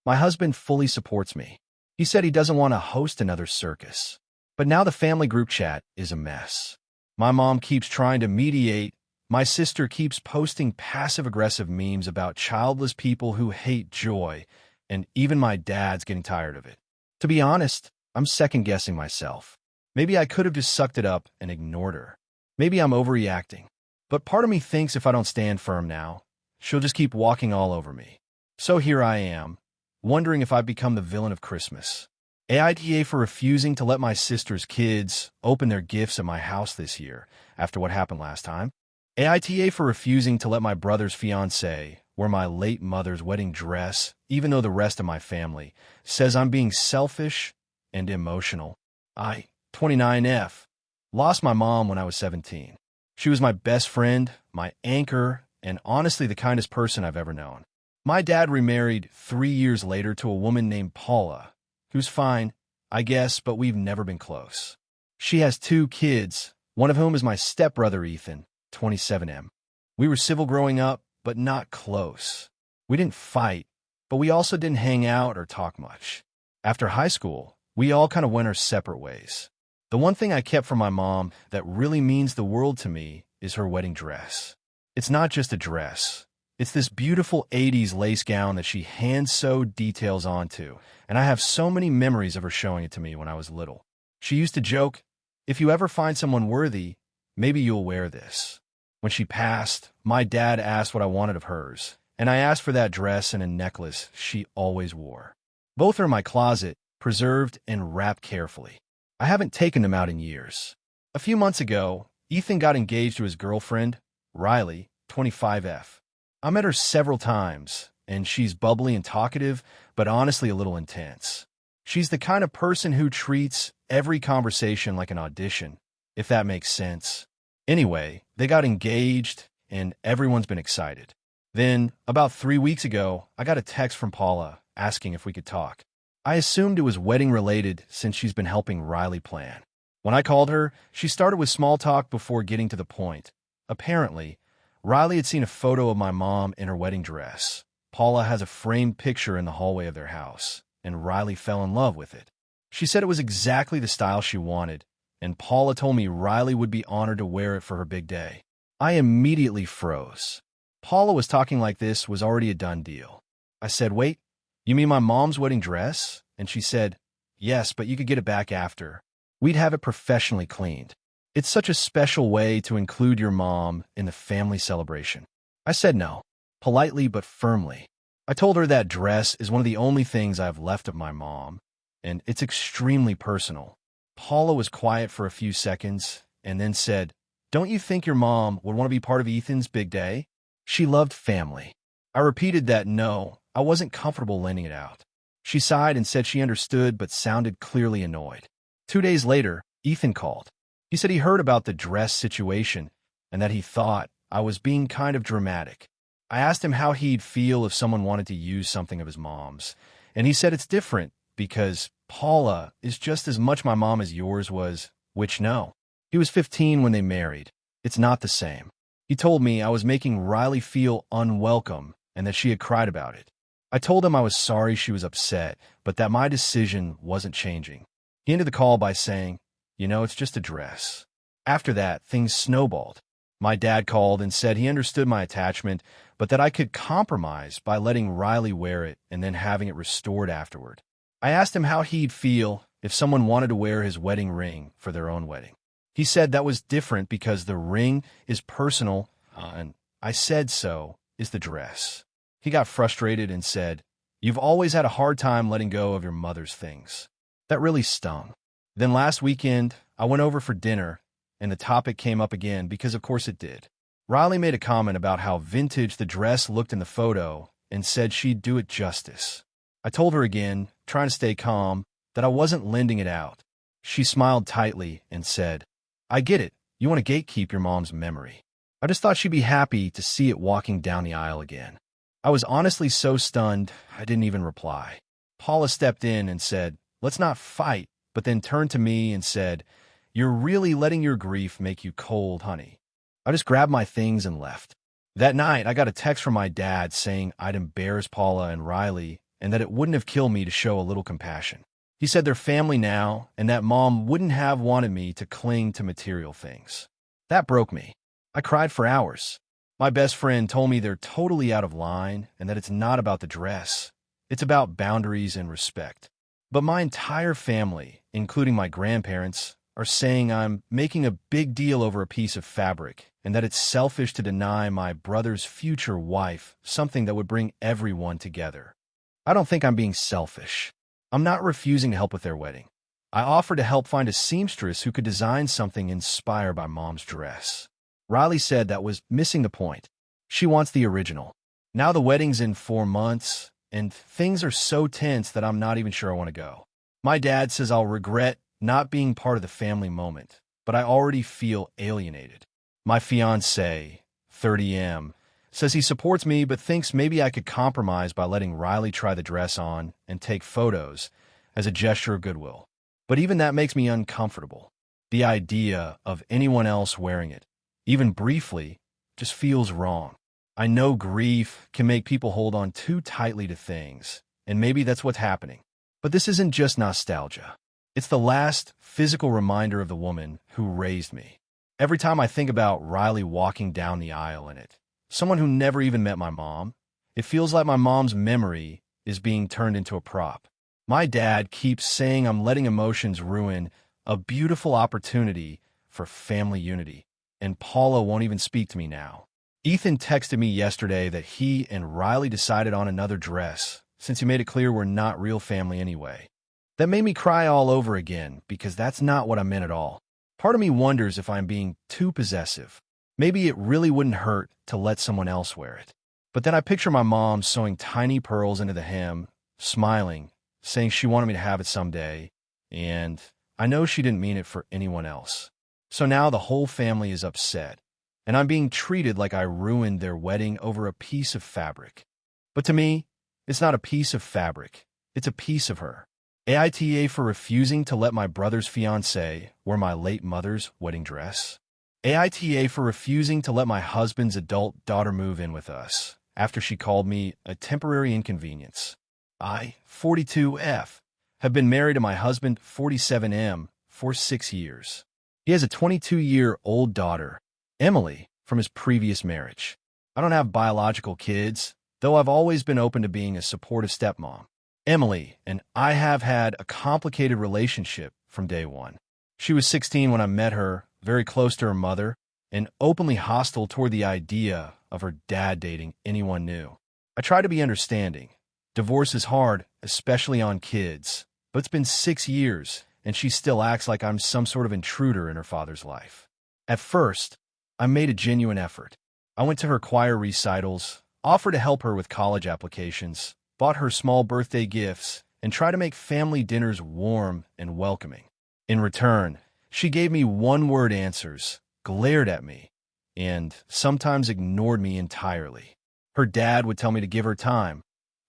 My husband fully supports me. He said he doesn't want to host another circus. But now the family group chat is a mess. My mom keeps trying to mediate. My sister keeps posting passive-aggressive memes about childless people who hate joy, and even my dad's getting tired of it. To be honest, I'm second-guessing myself. Maybe I could have just sucked it up and ignored her. Maybe I'm overreacting. But part of me thinks if I don't stand firm now, she'll just keep walking all over me. So here I am, wondering if I've become the villain of Christmas. AITA for refusing to let my sister's kids open their gifts at my house this year after what happened last time. AITA for refusing to let my brother's fiancée wear my late mother's wedding dress, even though the rest of my family says I'm being selfish and emotional. I, 29F, lost my mom when I was 17. She was my best friend, my anchor, and honestly the kindest person I've ever known. My dad remarried 3 years later to a woman named Paula, who's fine, I guess, but we've never been close. She has 2 kids, one of whom is my stepbrother Ethan, 27M. We were civil growing up, but not close. We didn't fight, but we also didn't hang out or talk much. After high school, we all kind of went our separate ways. The one thing I kept from my mom that really means the world to me is her wedding dress. It's not just a dress. It's this beautiful 80s lace gown that she hand-sewed details onto, and I have so many memories of her showing it to me when I was little. She used to joke, "If you ever find someone worthy, maybe you'll wear this." When she passed, my dad asked what I wanted of hers, and I asked for that dress and a necklace she always wore. Both are in my closet, preserved and wrapped carefully. I haven't taken them out in years. A few months ago, Ethan got engaged to his girlfriend, Riley, 25F. I met her several times, and she's bubbly and talkative, but honestly a little intense. She's the kind of person who treats every conversation like an audition, if that makes sense. Anyway, they got engaged, and everyone's been excited. Then, about 3 weeks ago, I got a text from Paula asking if we could talk. I assumed it was wedding-related since she's been helping Riley plan. When I called her, she started with small talk before getting to the point. Apparently, Riley had seen a photo of my mom in her wedding dress. Paula has a framed picture in the hallway of their house, and Riley fell in love with it. She said it was exactly the style she wanted, and Paula told me Riley would be honored to wear it for her big day. I immediately froze. Paula was talking like this was already a done deal. I said, "Wait, you mean my mom's wedding dress?" And she said, "Yes, but you could get it back after. We'd have it professionally cleaned. It's such a special way to include your mom in the family celebration." I said no, politely but firmly. I told her that dress is one of the only things I have left of my mom, and it's extremely personal. Paula was quiet for a few seconds and then said, "Don't you think your mom would want to be part of Ethan's big day? She loved family." I repeated that no, I wasn't comfortable lending it out. She sighed and said she understood but sounded clearly annoyed. 2 days later, Ethan called. He said he heard about the dress situation and that he thought I was being kind of dramatic. I asked him how he'd feel if someone wanted to use something of his mom's, and he said it's different because Paula is just as much my mom as yours was, which no. He was 15 when they married. It's not the same. He told me I was making Riley feel unwelcome and that she had cried about it. I told him I was sorry she was upset, but that my decision wasn't changing. He ended the call by saying, "It's just a dress." After that, things snowballed. My dad called and said he understood my attachment, but that I could compromise by letting Riley wear it and then having it restored afterward. I asked him how he'd feel if someone wanted to wear his wedding ring for their own wedding. He said that was different because the ring is personal, and I said so is the dress. He got frustrated and said, "You've always had a hard time letting go of your mother's things." That really stung. Then last weekend, I went over for dinner, and the topic came up again because of course it did. Riley made a comment about how vintage the dress looked in the photo and said she'd do it justice. I told her again, trying to stay calm, that I wasn't lending it out. She smiled tightly and said, "I get it. You want to gatekeep your mom's memory." I just thought she'd be happy to see it walking down the aisle again. I was honestly so stunned, I didn't even reply. Paula stepped in and said, "Let's not fight," but then turned to me and said, "You're really letting your grief make you cold, honey." I just grabbed my things and left. That night, I got a text from my dad saying I'd embarrass Paula and Riley and that it wouldn't have killed me to show a little compassion. He said they're family now and that Mom wouldn't have wanted me to cling to material things. That broke me. I cried for hours. My best friend told me they're totally out of line and that it's not about the dress. It's about boundaries and respect. But my entire family, including my grandparents, are saying I'm making a big deal over a piece of fabric and that it's selfish to deny my brother's future wife something that would bring everyone together. I don't think I'm being selfish. I'm not refusing to help with their wedding. I offered to help find a seamstress who could design something inspired by Mom's dress. Riley said that was missing the point. She wants the original. Now the wedding's in 4 months, and things are so tense that I'm not even sure I want to go. My dad says I'll regret not being part of the family moment, but I already feel alienated. My fiancé, 30M, says he supports me but thinks maybe I could compromise by letting Riley try the dress on and take photos as a gesture of goodwill. But even that makes me uncomfortable. The idea of anyone else wearing it, even briefly, just feels wrong. I know grief can make people hold on too tightly to things, and maybe that's what's happening. But this isn't just nostalgia. It's the last physical reminder of the woman who raised me. Every time I think about Riley walking down the aisle in it, someone who never even met my mom, it feels like my mom's memory is being turned into a prop. My dad keeps saying I'm letting emotions ruin a beautiful opportunity for family unity, and Paula won't even speak to me now. Ethan texted me yesterday that he and Riley decided on another dress, since he made it clear we're not real family anyway. That made me cry all over again, because that's not what I meant at all. Part of me wonders if I'm being too possessive. Maybe it really wouldn't hurt to let someone else wear it. But then I picture my mom sewing tiny pearls into the hem, smiling, saying she wanted me to have it someday, and I know she didn't mean it for anyone else. So now the whole family is upset, and I'm being treated like I ruined their wedding over a piece of fabric. But to me, it's not a piece of fabric. It's a piece of her. AITA for refusing to let my brother's fiancé wear my late mother's wedding dress. AITA for refusing to let my husband's adult daughter move in with us after she called me a temporary inconvenience. I, 42F, have been married to my husband, 47M, for 6 years. He has a 22-year-old daughter, Emily, from his previous marriage. I don't have biological kids, though I've always been open to being a supportive stepmom. Emily and I have had a complicated relationship from day one. She was 16 when I met her, very close to her mother, and openly hostile toward the idea of her dad dating anyone new. I try to be understanding. Divorce is hard, especially on kids, but it's been 6 years, and she still acts like I'm some sort of intruder in her father's life. At first, I made a genuine effort. I went to her choir recitals, offered to help her with college applications, bought her small birthday gifts, and tried to make family dinners warm and welcoming. In return, she gave me one-word answers, glared at me, and sometimes ignored me entirely. Her dad would tell me to give her time,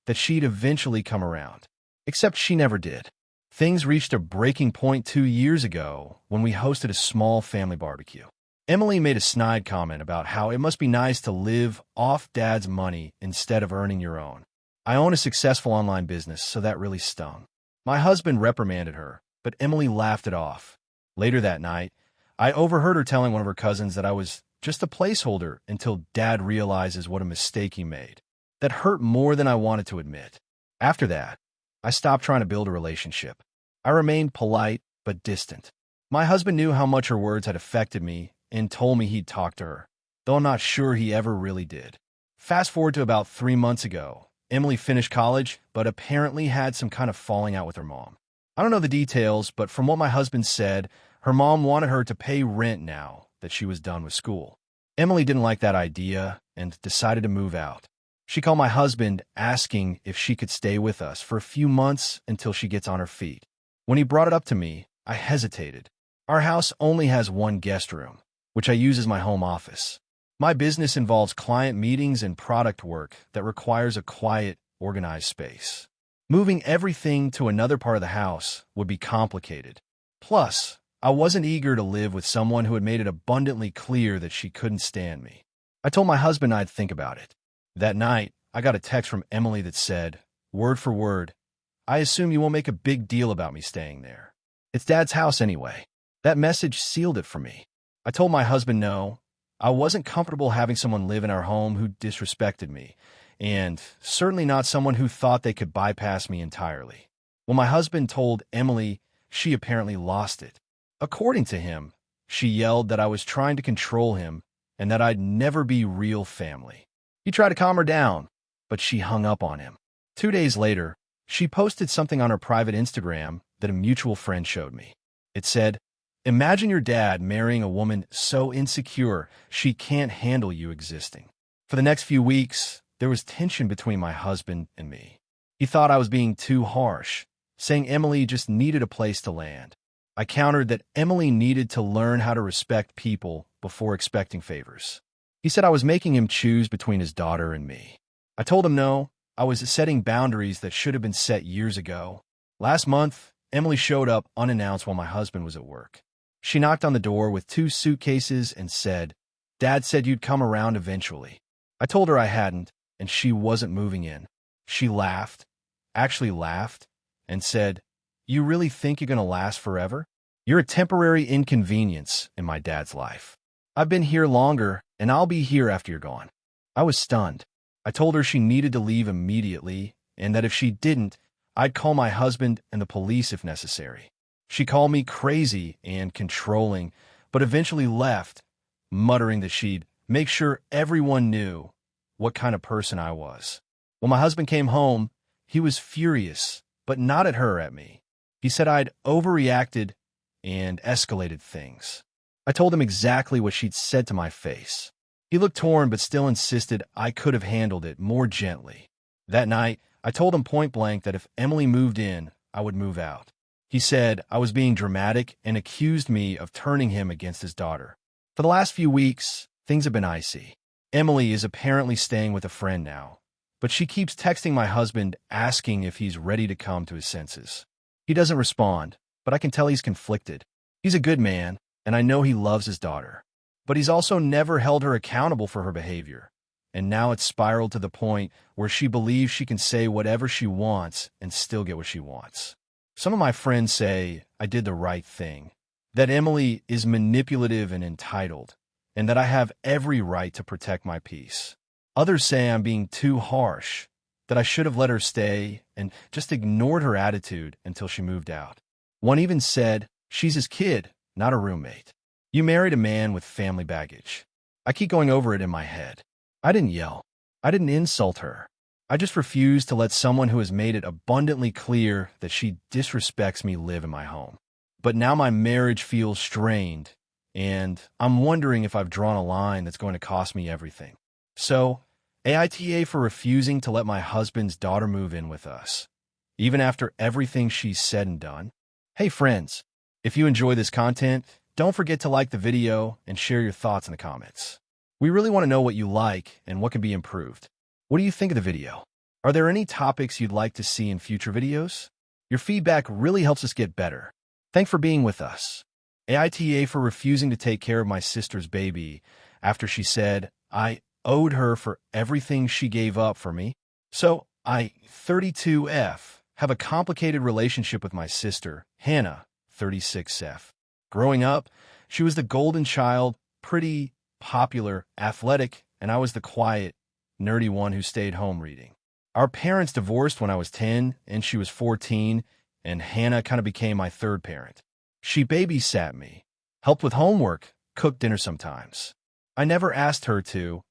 that she'd eventually come around. Except she never did. Things reached a breaking point 2 years ago when we hosted a small family barbecue. Emily made a snide comment about how it must be nice to live off dad's money instead of earning your own. I own a successful online business, so that really stung. My husband reprimanded her, but Emily laughed it off. Later that night, I overheard her telling one of her cousins that I was just a placeholder until dad realizes what a mistake he made. That hurt more than I wanted to admit. After that, I stopped trying to build a relationship. I remained polite but distant. My husband knew how much her words had affected me and told me he'd talk to her, though I'm not sure he ever really did. Fast forward to about 3 months ago. Emily finished college, but apparently had some kind of falling out with her mom. I don't know the details, but from what my husband said, her mom wanted her to pay rent now that she was done with school. Emily didn't like that idea and decided to move out. She called my husband asking if she could stay with us for a few months until she gets on her feet. When he brought it up to me, I hesitated. Our house only has one guest room, which I use as my home office. My business involves client meetings and product work that requires a quiet, organized space. Moving everything to another part of the house would be complicated. Plus, I wasn't eager to live with someone who had made it abundantly clear that she couldn't stand me. I told my husband I'd think about it. That night, I got a text from Emily that said, word for word, "I assume you won't make a big deal about me staying there. It's Dad's house anyway." That message sealed it for me. I told my husband no, I wasn't comfortable having someone live in our home who disrespected me, and certainly not someone who thought they could bypass me entirely. When my husband told Emily, she apparently lost it. According to him, she yelled that I was trying to control him and that I'd never be real family. He tried to calm her down, but she hung up on him. 2 days later, she posted something on her private Instagram that a mutual friend showed me. It said, "Imagine your dad marrying a woman so insecure she can't handle you existing." For the next few weeks, there was tension between my husband and me. He thought I was being too harsh, saying Emily just needed a place to land. I countered that Emily needed to learn how to respect people before expecting favors. He said I was making him choose between his daughter and me. I told him no, I was setting boundaries that should have been set years ago. Last month, Emily showed up unannounced while my husband was at work. She knocked on the door with 2 suitcases and said, "Dad said you'd come around eventually." I told her I hadn't, and she wasn't moving in. She laughed, and said, "You really think you're going to last forever? You're a temporary inconvenience in my dad's life. I've been here longer, and I'll be here after you're gone." I was stunned. I told her she needed to leave immediately, and that if she didn't, I'd call my husband and the police if necessary. She called me crazy and controlling, but eventually left, muttering that she'd make sure everyone knew what kind of person I was. When my husband came home, he was furious, but not at her, at me. He said I'd overreacted and escalated things. I told him exactly what she'd said to my face. He looked torn but still insisted I could have handled it more gently. That night, I told him point blank that if Emily moved in, I would move out. He said I was being dramatic and accused me of turning him against his daughter. For the last few weeks, things have been icy. Emily is apparently staying with a friend now, but she keeps texting my husband asking if he's ready to come to his senses. He doesn't respond, but I can tell he's conflicted. He's a good man, and I know he loves his daughter. But he's also never held her accountable for her behavior, and now it's spiraled to the point where she believes she can say whatever she wants and still get what she wants. Some of my friends say I did the right thing, that Emily is manipulative and entitled, and that I have every right to protect my peace. Others say I'm being too harsh, that I should have let her stay and just ignored her attitude until she moved out. One even said she's his kid, not a roommate. You married a man with family baggage. I keep going over it in my head. I didn't yell. I didn't insult her. I just refuse to let someone who has made it abundantly clear that she disrespects me live in my home. But now my marriage feels strained, and I'm wondering if I've drawn a line that's going to cost me everything. So, AITA for refusing to let my husband's daughter move in with us, even after everything she's said and done. Hey friends, if you enjoy this content, don't forget to like the video and share your thoughts in the comments. We really want to know what you like and what can be improved. What do you think of the video? Are there any topics you'd like to see in future videos? Your feedback really helps us get better. Thanks for being with us. AITA for refusing to take care of my sister's baby after she said I owed her for everything she gave up for me. So I, 32F, have a complicated relationship with my sister, Hannah, 36F. Growing up, she was the golden child, pretty, popular, athletic, and I was the quiet, nerdy one who stayed home reading. Our parents divorced when I was 10 and she was 14, and Hannah kind of became my third parent. She babysat me, helped with homework, cooked dinner sometimes. I never asked her to,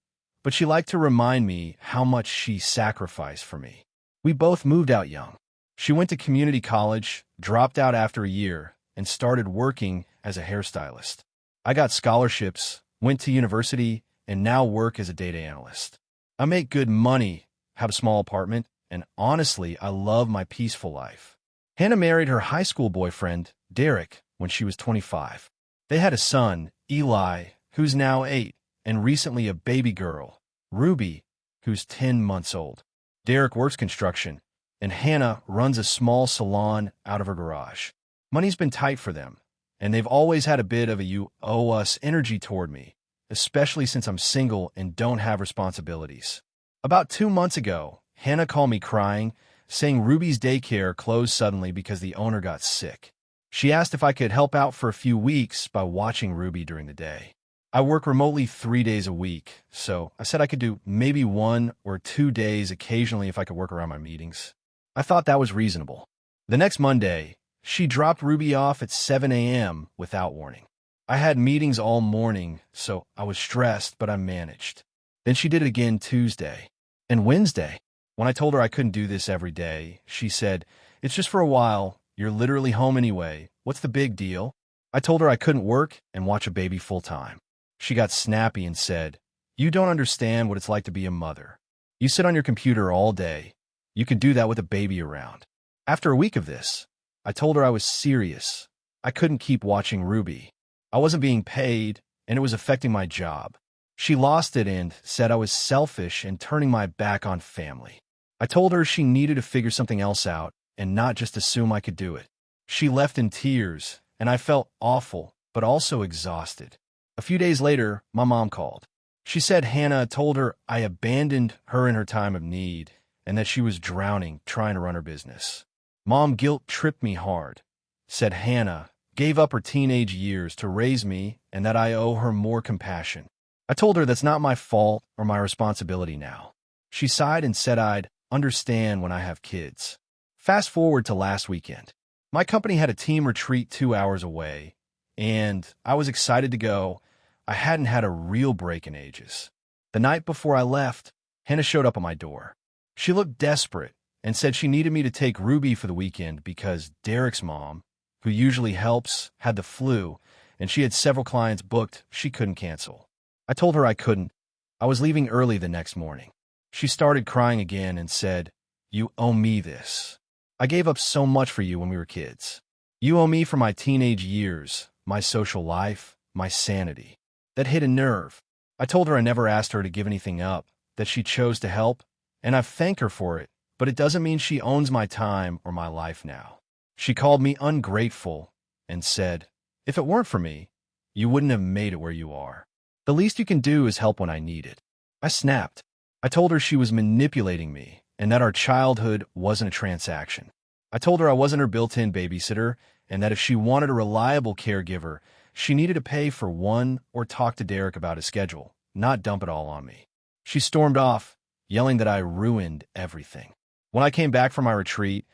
but she liked to remind me how much she sacrificed for me. We both moved out young. She went to community college, dropped out after a year, and started working as a hairstylist. I got scholarships, went to university, and now work as a data analyst. I make good money, have a small apartment, and honestly, I love my peaceful life. Hannah married her high school boyfriend, Derek, when she was 25. They had a son, Eli, who's now 8, and recently a baby girl, Ruby, who's 10 months old. Derek works construction, and Hannah runs a small salon out of her garage. Money's been tight for them, and they've always had a bit of a "you owe us" energy toward me, especially since I'm single and don't have responsibilities. About 2 months ago, Hannah called me crying, saying Ruby's daycare closed suddenly because the owner got sick. She asked if I could help out for a few weeks by watching Ruby during the day. I work remotely 3 days a week, so I said I could do maybe 1 or 2 days occasionally if I could work around my meetings. I thought that was reasonable. The next Monday, she dropped Ruby off at 7 a.m. without warning. I had meetings all morning, so I was stressed, but I managed. Then she did it again Tuesday and Wednesday. When I told her I couldn't do this every day, she said, "It's just for a while. You're literally home anyway. What's the big deal?" I told her I couldn't work and watch a baby full time. She got snappy and said, "You don't understand what it's like to be a mother. You sit on your computer all day. You can do that with a baby around." After a week of this, I told her I was serious. I couldn't keep watching Ruby. I wasn't being paid, and it was affecting my job. She lost it and said I was selfish and turning my back on family. I told her she needed to figure something else out and not just assume I could do it. She left in tears, and I felt awful, but also exhausted. A few days later, my mom called. She said Hannah told her I abandoned her in her time of need and that she was drowning trying to run her business. Mom guilt tripped me hard, said Hannah gave up her teenage years to raise me and that I owe her more compassion. I told her that's not my fault or my responsibility now. She sighed and said I'd understand when I have kids. Fast forward to last weekend. My company had a team retreat 2 hours away, and I was excited to go. I hadn't had a real break in ages. The night before I left, Hannah showed up at my door. She looked desperate and said she needed me to take Ruby for the weekend because Derek's mom, who usually helps, had the flu, and she had several clients booked she couldn't cancel. I told her I couldn't. I was leaving early the next morning. She started crying again and said, "You owe me this. I gave up so much for you when we were kids. You owe me for my teenage years, my social life, my sanity." That hit a nerve. I told her I never asked her to give anything up, that she chose to help, and I've thanked her for it, but it doesn't mean she owns my time or my life now. She called me ungrateful and said, "If it weren't for me, you wouldn't have made it where you are. The least you can do is help when I need it." I snapped. I told her she was manipulating me and that our childhood wasn't a transaction. I told her I wasn't her built-in babysitter and that if she wanted a reliable caregiver, she needed to pay for one or talk to Derek about his schedule, not dump it all on me. She stormed off, yelling that I ruined everything. When I came back from my retreat,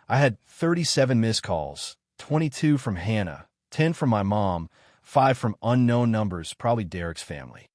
I had 37 missed calls, 22 from Hannah, 10 from my mom, 5 from unknown numbers, probably Derek's family.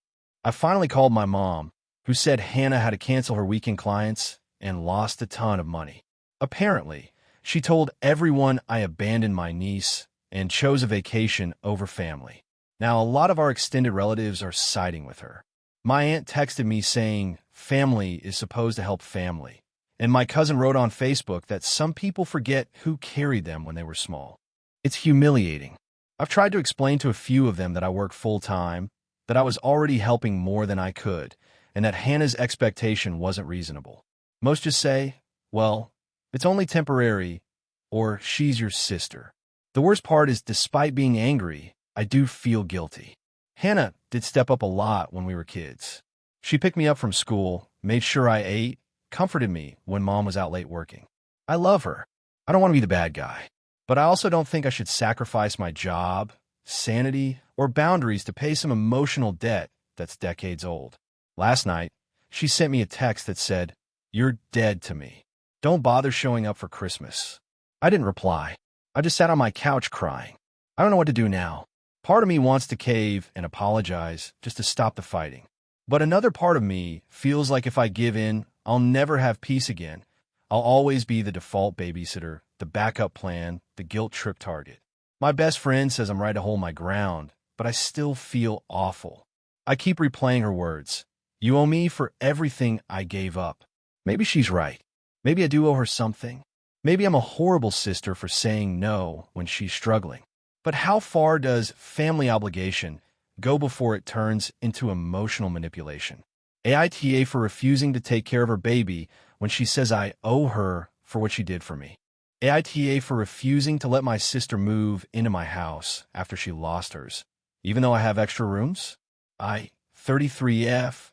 I finally called my mom, who said Hannah had to cancel her weekend clients and lost a ton of money. Apparently, she told everyone I abandoned my niece and chose a vacation over family. Now, a lot of our extended relatives are siding with her. My aunt texted me saying family is supposed to help family, and my cousin wrote on Facebook that some people forget who carried them when they were small. It's humiliating. I've tried to explain to a few of them that I work full-time, that I was already helping more than I could, and that Hannah's expectation wasn't reasonable. Most just say, "Well, it's only temporary," or "she's your sister." The worst part is, despite being angry, I do feel guilty. Hannah did step up a lot when we were kids. She picked me up from school, made sure I ate, comforted me when mom was out late working. I love her. I don't want to be the bad guy. But I also don't think I should sacrifice my job, sanity, or boundaries to pay some emotional debt that's decades old. Last night, she sent me a text that said, "You're dead to me. Don't bother showing up for Christmas." I didn't reply. I just sat on my couch crying. I don't know what to do now. Part of me wants to cave and apologize just to stop the fighting. But another part of me feels like if I give in, I'll never have peace again. I'll always be the default babysitter, the backup plan, the guilt trip target. My best friend says I'm right to hold my ground, but I still feel awful. I keep replaying her words. "You owe me for everything I gave up." Maybe she's right. Maybe I do owe her something. Maybe I'm a horrible sister for saying no when she's struggling. But how far does family obligation Go before it turns into emotional manipulation. AITA for refusing to take care of her baby when she says I owe her for what she did for me. AITA for refusing to let my sister move into my house after she lost hers, even though I have extra rooms. I, 33F,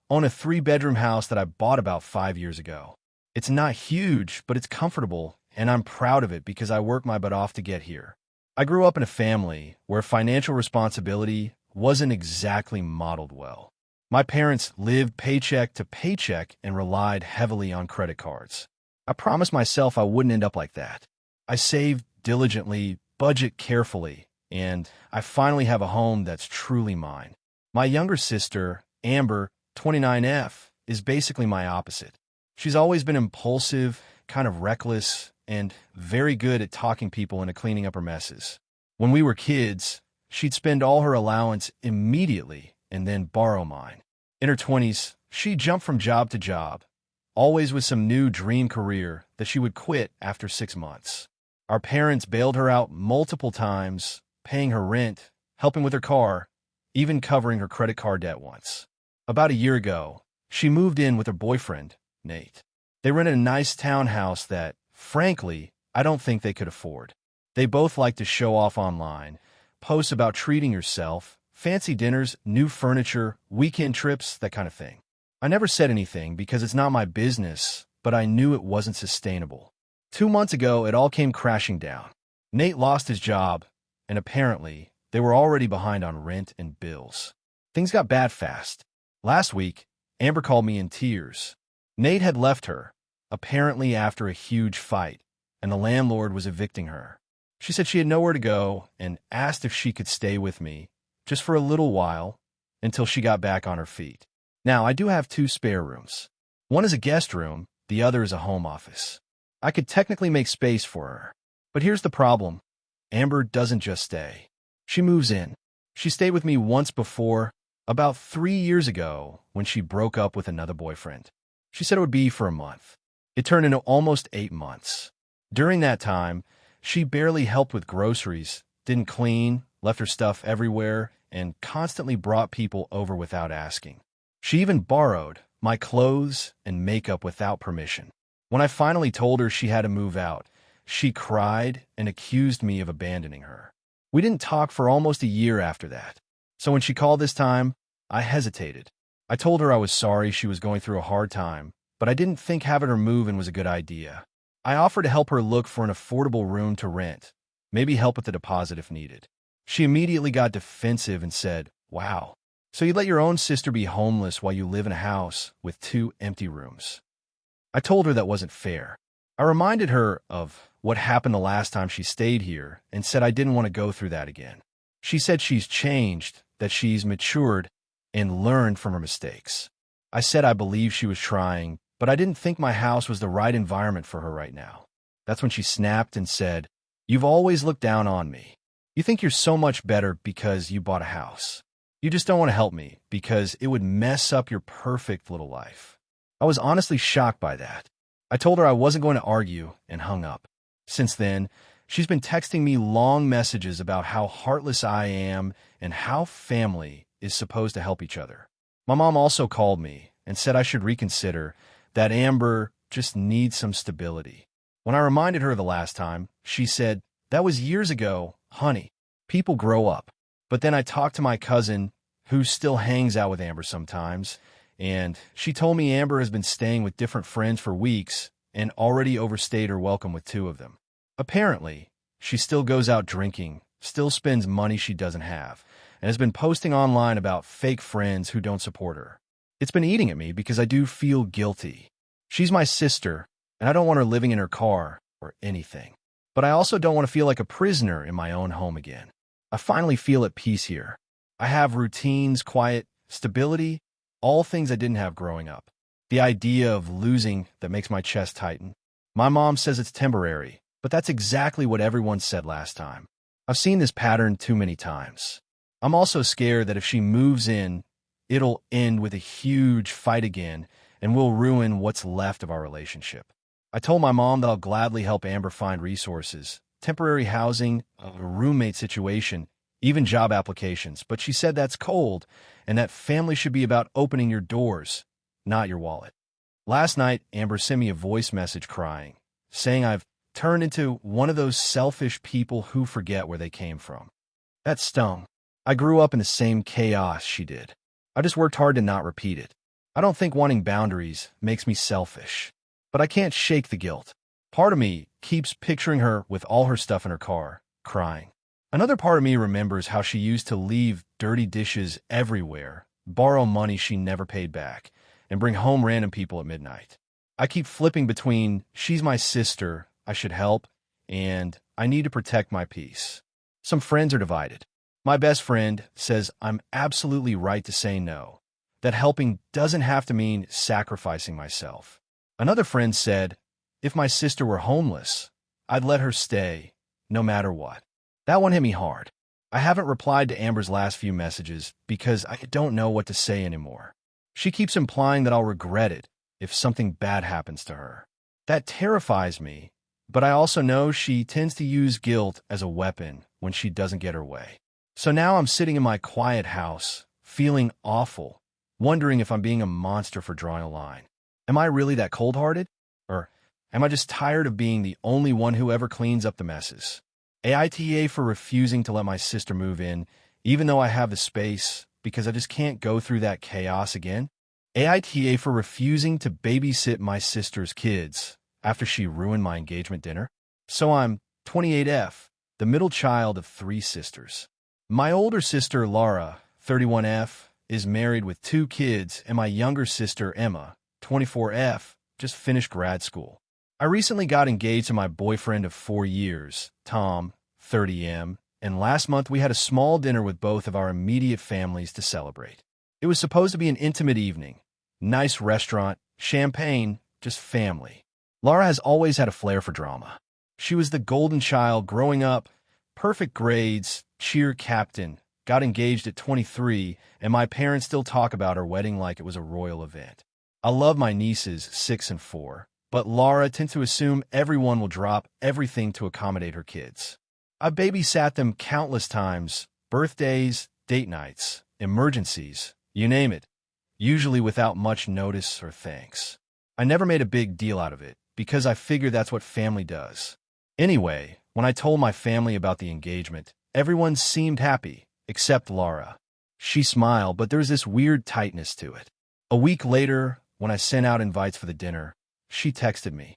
own a 3-bedroom house that I bought about 5 years ago. It's not huge, but it's comfortable, and I'm proud of it because I worked my butt off to get here. I grew up in a family where financial responsibility wasn't exactly modeled well. My parents lived paycheck to paycheck and relied heavily on credit cards. I promised myself I wouldn't end up like that. I saved diligently, budget carefully, and I finally have a home that's truly mine. My younger sister, Amber, 29F, is basically my opposite. She's always been impulsive, kind of reckless, and very good at talking people into cleaning up her messes. When we were kids, she'd spend all her allowance immediately and then borrow mine. In her 20s, she jumped from job to job, always with some new dream career that she would quit after 6 months. Our parents bailed her out multiple times, paying her rent, helping with her car, even covering her credit card debt once. About a year ago, she moved in with her boyfriend, Nate. They rented a nice townhouse that, frankly, I don't think they could afford. They both like to show off online, post about treating yourself, fancy dinners, new furniture, weekend trips, that kind of thing. I never said anything because it's not my business, but I knew it wasn't sustainable. 2 months ago, it all came crashing down. Nate lost his job, and apparently, they were already behind on rent and bills. Things got bad fast. Last week, Amber called me in tears. Nate had left her, apparently after a huge fight, and the landlord was evicting her. She said she had nowhere to go and asked if she could stay with me, just for a little while, until she got back on her feet. Now, I do have 2 spare rooms. One is a guest room, the other is a home office. I could technically make space for her. But here's the problem. Amber doesn't just stay. She moves in. She stayed with me once before, about 3 years ago, when she broke up with another boyfriend. She said it would be for a month. It turned into almost 8 months. During that time, she barely helped with groceries, didn't clean, left her stuff everywhere, and constantly brought people over without asking. She even borrowed my clothes and makeup without permission. When I finally told her she had to move out, she cried and accused me of abandoning her. We didn't talk for almost a year after that. So when she called this time, I hesitated. I told her I was sorry she was going through a hard time, but I didn't think having her move in was a good idea. I offered to help her look for an affordable room to rent, maybe help with the deposit if needed. She immediately got defensive and said, "Wow, so you let your own sister be homeless while you live in a house with 2 empty rooms." I told her that wasn't fair. I reminded her of what happened the last time she stayed here and said I didn't want to go through that again. She said she's changed, that she's matured and learned from her mistakes. I said I believe she was trying, but I didn't think my house was the right environment for her right now. That's when she snapped and said, "You've always looked down on me. You think you're so much better because you bought a house. You just don't want to help me because it would mess up your perfect little life." I was honestly shocked by that. I told her I wasn't going to argue and hung up. Since then, she's been texting me long messages about how heartless I am and how family is supposed to help each other. My mom also called me and said I should reconsider, that Amber just needs some stability. When I reminded her the last time, she said, "That was years ago, honey. People grow up." But then I talked to my cousin, who still hangs out with Amber sometimes, and she told me Amber has been staying with different friends for weeks and already overstayed her welcome with 2 of them. Apparently, she still goes out drinking, still spends money she doesn't have, and has been posting online about fake friends who don't support her. It's been eating at me because I do feel guilty. She's my sister, and I don't want her living in her car or anything. But I also don't want to feel like a prisoner in my own home again. I finally feel at peace here. I have routines, quiet, stability, all things I didn't have growing up. The idea of losing that makes my chest tighten. My mom says it's temporary, but that's exactly what everyone said last time. I've seen this pattern too many times. I'm also scared that if she moves in, it'll end with a huge fight again and will ruin what's left of our relationship. I told my mom that I'll gladly help Amber find resources, temporary housing, a roommate situation, even job applications, but she said that's cold and that family should be about opening your doors, not your wallet. Last night, Amber sent me a voice message crying, saying I've turned into one of those selfish people who forget where they came from. That stung. I grew up in the same chaos she did. I just worked hard to not repeat it. I don't think wanting boundaries makes me selfish, but I can't shake the guilt. Part of me keeps picturing her with all her stuff in her car, crying. Another part of me remembers how she used to leave dirty dishes everywhere, borrow money she never paid back, and bring home random people at midnight. I keep flipping between she's my sister, I should help, and I need to protect my peace. Some friends are divided. My best friend says I'm absolutely right to say no, that helping doesn't have to mean sacrificing myself. Another friend said, if my sister were homeless, I'd let her stay, no matter what. That one hit me hard. I haven't replied to Amber's last few messages because I don't know what to say anymore. She keeps implying that I'll regret it if something bad happens to her. That terrifies me, but I also know she tends to use guilt as a weapon when she doesn't get her way. So now I'm sitting in my quiet house, feeling awful, wondering if I'm being a monster for drawing a line. Am I really that cold-hearted? Or am I just tired of being the only one who ever cleans up the messes? AITA for refusing to let my sister move in, even though I have the space, because I just can't go through that chaos again. AITA for refusing to babysit my sister's kids after she ruined my engagement dinner. So I'm 28F, the middle child of 3 sisters. My older sister, Laura, 31F, is married with 2 kids, and my younger sister, Emma, 24F, just finished grad school. I recently got engaged to my boyfriend of 4 years, Tom, 30M, and last month we had a small dinner with both of our immediate families to celebrate. It was supposed to be an intimate evening. Nice restaurant, champagne, just family. Laura has always had a flair for drama. She was the golden child growing up, perfect grades, cheer captain, got engaged at 23, and my parents still talk about her wedding like it was a royal event. I love my nieces, 6 and 4, but Laura tends to assume everyone will drop everything to accommodate her kids. I babysat them countless times, birthdays, date nights, emergencies, you name it, usually without much notice or thanks. I never made a big deal out of it, because I figured that's what family does. Anyway, when I told my family about the engagement, everyone seemed happy, except Laura. She smiled, but there was this weird tightness to it. A week later, when I sent out invites for the dinner, she texted me,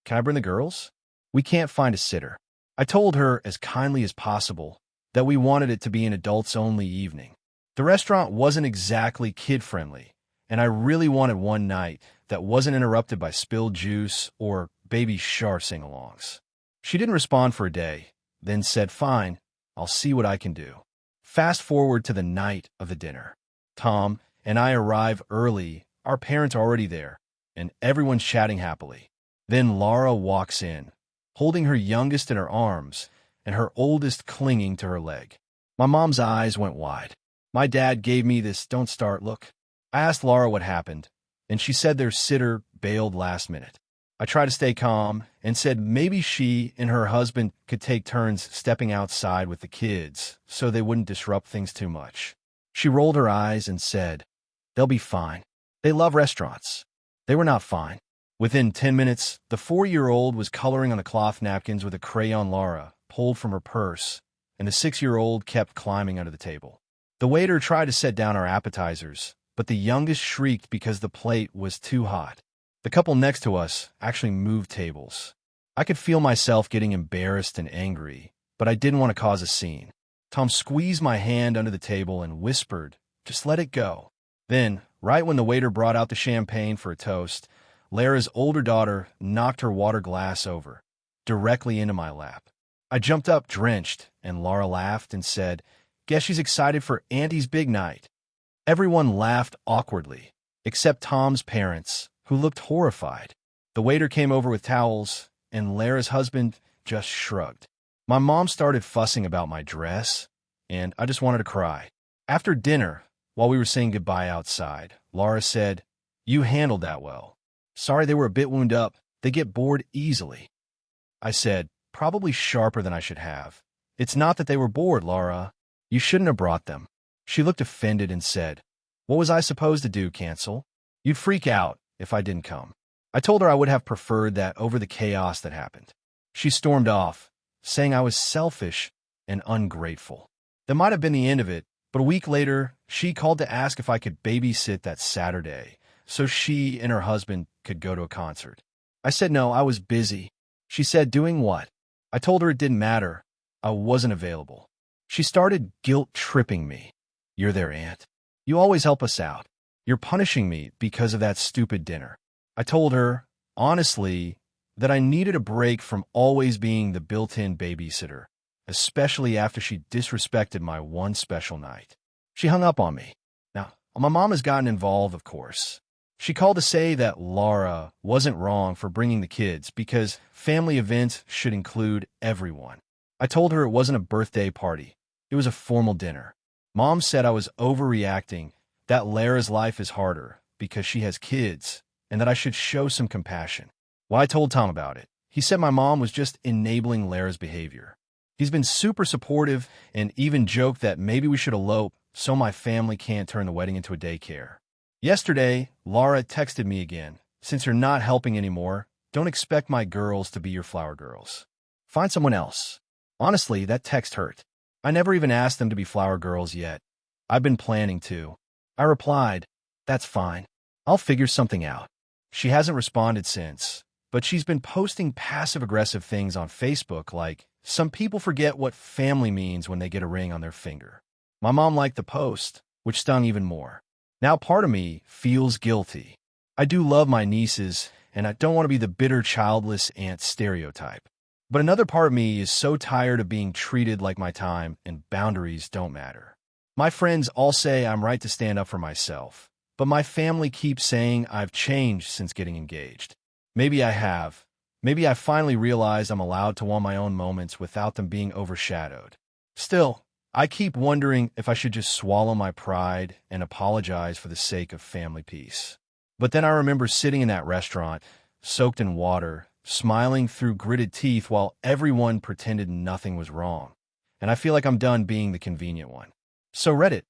"Can I bring the girls? We can't find a sitter." I told her as kindly as possible that we wanted it to be an adults-only evening. The restaurant wasn't exactly kid-friendly, and I really wanted one night that wasn't interrupted by spilled juice or Baby Shark sing-alongs. She didn't respond for a day, then said, "Fine, I'll see what I can do." Fast forward to the night of the dinner. Tom and I arrive early, our parents are already there, and everyone's chatting happily. Then Laura walks in, holding her youngest in her arms and her oldest clinging to her leg. My mom's eyes went wide. My dad gave me this "don't start" look. I asked Laura what happened, and she said their sitter bailed last minute. I tried to stay calm and said maybe she and her husband could take turns stepping outside with the kids so they wouldn't disrupt things too much. She rolled her eyes and said, "They'll be fine. They love restaurants." They were not fine. Within 10 minutes, the 4-year-old was coloring on the cloth napkins with a crayon Laura pulled from her purse, and the 6-year-old kept climbing under the table. The waiter tried to set down our appetizers, but the youngest shrieked because the plate was too hot. The couple next to us actually moved tables. I could feel myself getting embarrassed and angry, but I didn't want to cause a scene. Tom squeezed my hand under the table and whispered, "Just let it go." Then, right when the waiter brought out the champagne for a toast, Lara's older daughter knocked her water glass over, directly into my lap. I jumped up drenched, and Laura laughed and said, "Guess she's excited for Auntie's big night." Everyone laughed awkwardly, except Tom's parents, who looked horrified. The waiter came over with towels, and Lara's husband just shrugged. My mom started fussing about my dress, and I just wanted to cry. After dinner, while we were saying goodbye outside, Laura said, "You handled that well. Sorry they were a bit wound up. They get bored easily." I said, "Probably sharper than I should have." "It's not that they were bored, Laura. You shouldn't have brought them. She looked offended and said, "What was I supposed to do, cancel? You'd freak out if I didn't come." I told her I would have preferred that over the chaos that happened. She stormed off, saying I was selfish and ungrateful. That might have been the end of it, but a week later, she called to ask if I could babysit that Saturday so she and her husband could go to a concert. I said no, I was busy. She said, "Doing what?" I told her it didn't matter. I wasn't available. She started guilt-tripping me. "You're their aunt. You always help us out. You're punishing me because of that stupid dinner." I told her, honestly, that I needed a break from always being the built-in babysitter, especially after she disrespected my one special night. She hung up on me. Now, my mom has gotten involved, of course. She called to say that Laura wasn't wrong for bringing the kids because family events should include everyone. I told her it wasn't a birthday party. It was a formal dinner. Mom said I was overreacting, that Lara's life is harder because she has kids, and that I should show some compassion. Well, I told Tom about it. He said my mom was just enabling Lara's behavior. He's been super supportive and even joked that maybe we should elope so my family can't turn the wedding into a daycare. Yesterday, Laura texted me again. "Since you're not helping anymore, don't expect my girls to be your flower girls. Find someone else." Honestly, that text hurt. I never even asked them to be flower girls yet. I've been planning to. I replied, "That's fine. I'll figure something out." She hasn't responded since, but she's been posting passive-aggressive things on Facebook like, "Some people forget what family means when they get a ring on their finger." My mom liked the post, which stung even more. Now part of me feels guilty. I do love my nieces, and I don't want to be the bitter, childless aunt stereotype. But another part of me is so tired of being treated like my time and boundaries don't matter. My friends all say I'm right to stand up for myself, but my family keeps saying I've changed since getting engaged. Maybe I have. Maybe I finally realized I'm allowed to want my own moments without them being overshadowed. Still, I keep wondering if I should just swallow my pride and apologize for the sake of family peace. But then I remember sitting in that restaurant, soaked in water, smiling through gritted teeth while everyone pretended nothing was wrong. And I feel like I'm done being the convenient one. So Reddit,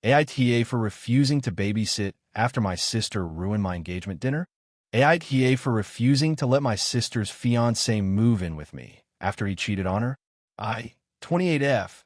AITA for refusing to babysit after my sister ruined my engagement dinner? AITA for refusing to let my sister's fiancé move in with me after he cheated on her? I, 28F,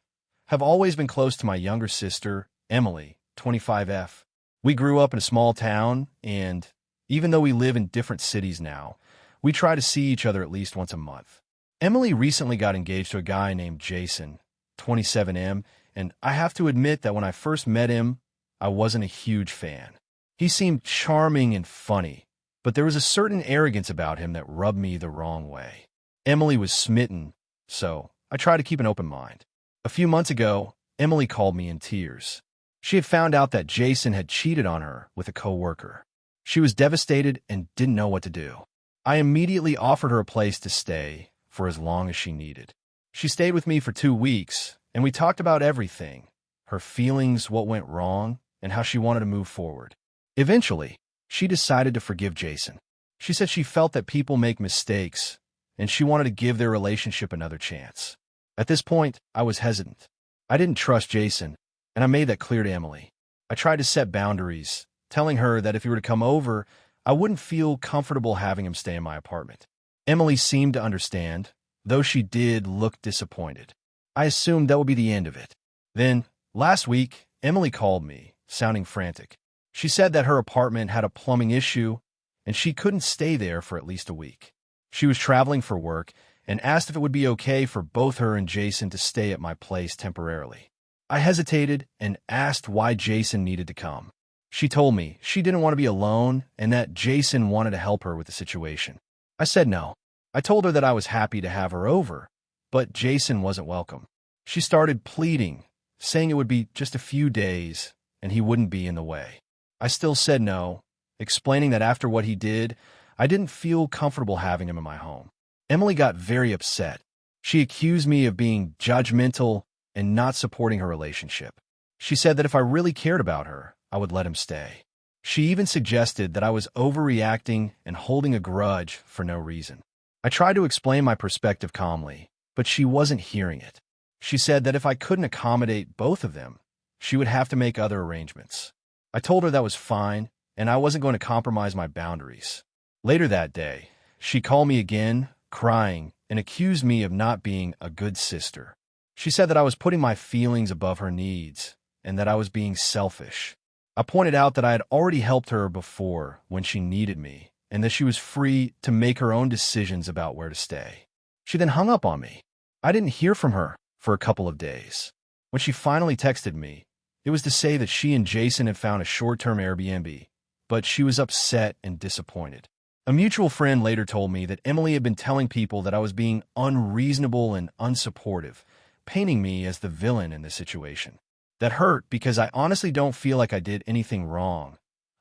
have always been close to my younger sister, Emily, 25F. We grew up in a small town, and even though we live in different cities now, we try to see each other at least once a month. Emily recently got engaged to a guy named Jason, 27M, and I have to admit that when I first met him, I wasn't a huge fan. He seemed charming and funny, but there was a certain arrogance about him that rubbed me the wrong way. Emily was smitten, so I tried to keep an open mind. A few months ago, Emily called me in tears. She had found out that Jason had cheated on her with a coworker. She was devastated and didn't know what to do. I immediately offered her a place to stay for as long as she needed. She stayed with me for 2 weeks, and we talked about everything, her feelings, what went wrong, and how she wanted to move forward. Eventually, she decided to forgive Jason. She said she felt that people make mistakes, and she wanted to give their relationship another chance. At this point, I was hesitant. I didn't trust Jason, and I made that clear to Emily. I tried to set boundaries, telling her that if he were to come over, I wouldn't feel comfortable having him stay in my apartment. Emily seemed to understand, though she did look disappointed. I assumed that would be the end of it. Then, last week, Emily called me, sounding frantic. She said that her apartment had a plumbing issue, and she couldn't stay there for at least a week. She was traveling for work and asked if it would be okay for both her and Jason to stay at my place temporarily. I hesitated and asked why Jason needed to come. She told me she didn't want to be alone and that Jason wanted to help her with the situation. I said no. I told her that I was happy to have her over, but Jason wasn't welcome. She started pleading, saying it would be just a few days and he wouldn't be in the way. I still said no, explaining that after what he did, I didn't feel comfortable having him in my home. Emily got very upset. She accused me of being judgmental and not supporting her relationship. She said that if I really cared about her, I would let him stay. She even suggested that I was overreacting and holding a grudge for no reason. I tried to explain my perspective calmly, but she wasn't hearing it. She said that if I couldn't accommodate both of them, she would have to make other arrangements. I told her that was fine, and I wasn't going to compromise my boundaries. Later that day, she called me again, crying, and accused me of not being a good sister. She said that I was putting my feelings above her needs, and that I was being selfish. I pointed out that I had already helped her before when she needed me, and that she was free to make her own decisions about where to stay. She then hung up on me. I didn't hear from her for a couple of days. When she finally texted me, it was to say that she and Jason had found a short-term Airbnb, but she was upset and disappointed. A mutual friend later told me that Emily had been telling people that I was being unreasonable and unsupportive, painting me as the villain in this situation. That hurt because I honestly don't feel like I did anything wrong.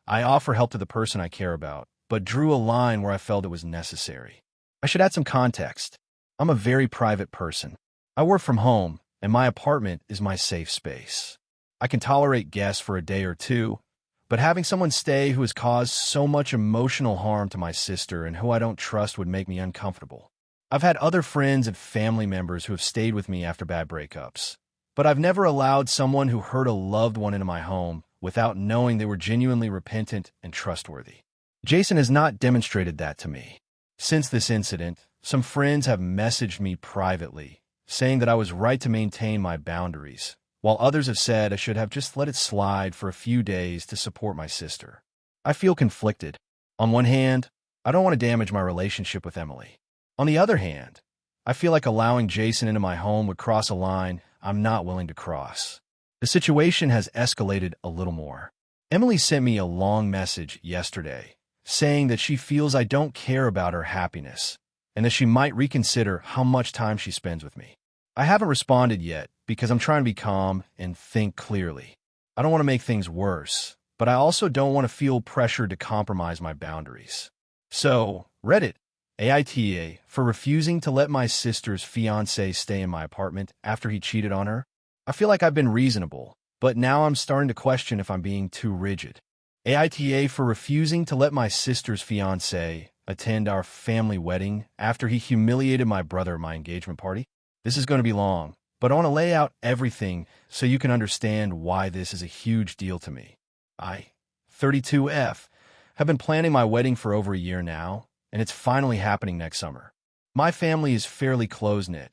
I offer help to the person I care about, but drew a line where I felt it was necessary. I should add some context. I'm a very private person. I work from home, and my apartment is my safe space. I can tolerate guests for a day or two, but having someone stay who has caused so much emotional harm to my sister and who I don't trust would make me uncomfortable. I've had other friends and family members who have stayed with me after bad breakups, but I've never allowed someone who hurt a loved one into my home without knowing they were genuinely repentant and trustworthy. Jason has not demonstrated that to me. Since this incident, some friends have messaged me privately, saying that I was right to maintain my boundaries, while others have said I should have just let it slide for a few days to support my sister. I feel conflicted. On one hand, I don't want to damage my relationship with Emily. On the other hand, I feel like allowing Jason into my home would cross a line I'm not willing to cross. The situation has escalated a little more. Emily sent me a long message yesterday, saying that she feels I don't care about her happiness, and that she might reconsider how much time she spends with me. I haven't responded yet because I'm trying to be calm and think clearly. I don't want to make things worse, but I also don't want to feel pressured to compromise my boundaries. So, Reddit, AITA, for refusing to let my sister's fiancé stay in my apartment after he cheated on her. I feel like I've been reasonable, but now I'm starting to question if I'm being too rigid. AITA for refusing to let my sister's fiancé attend our family wedding after he humiliated my brother at my engagement party. This is going to be long, but I want to lay out everything so you can understand why this is a huge deal to me. I, 32F, have been planning my wedding for over a year now, and it's finally happening next summer. My family is fairly close-knit,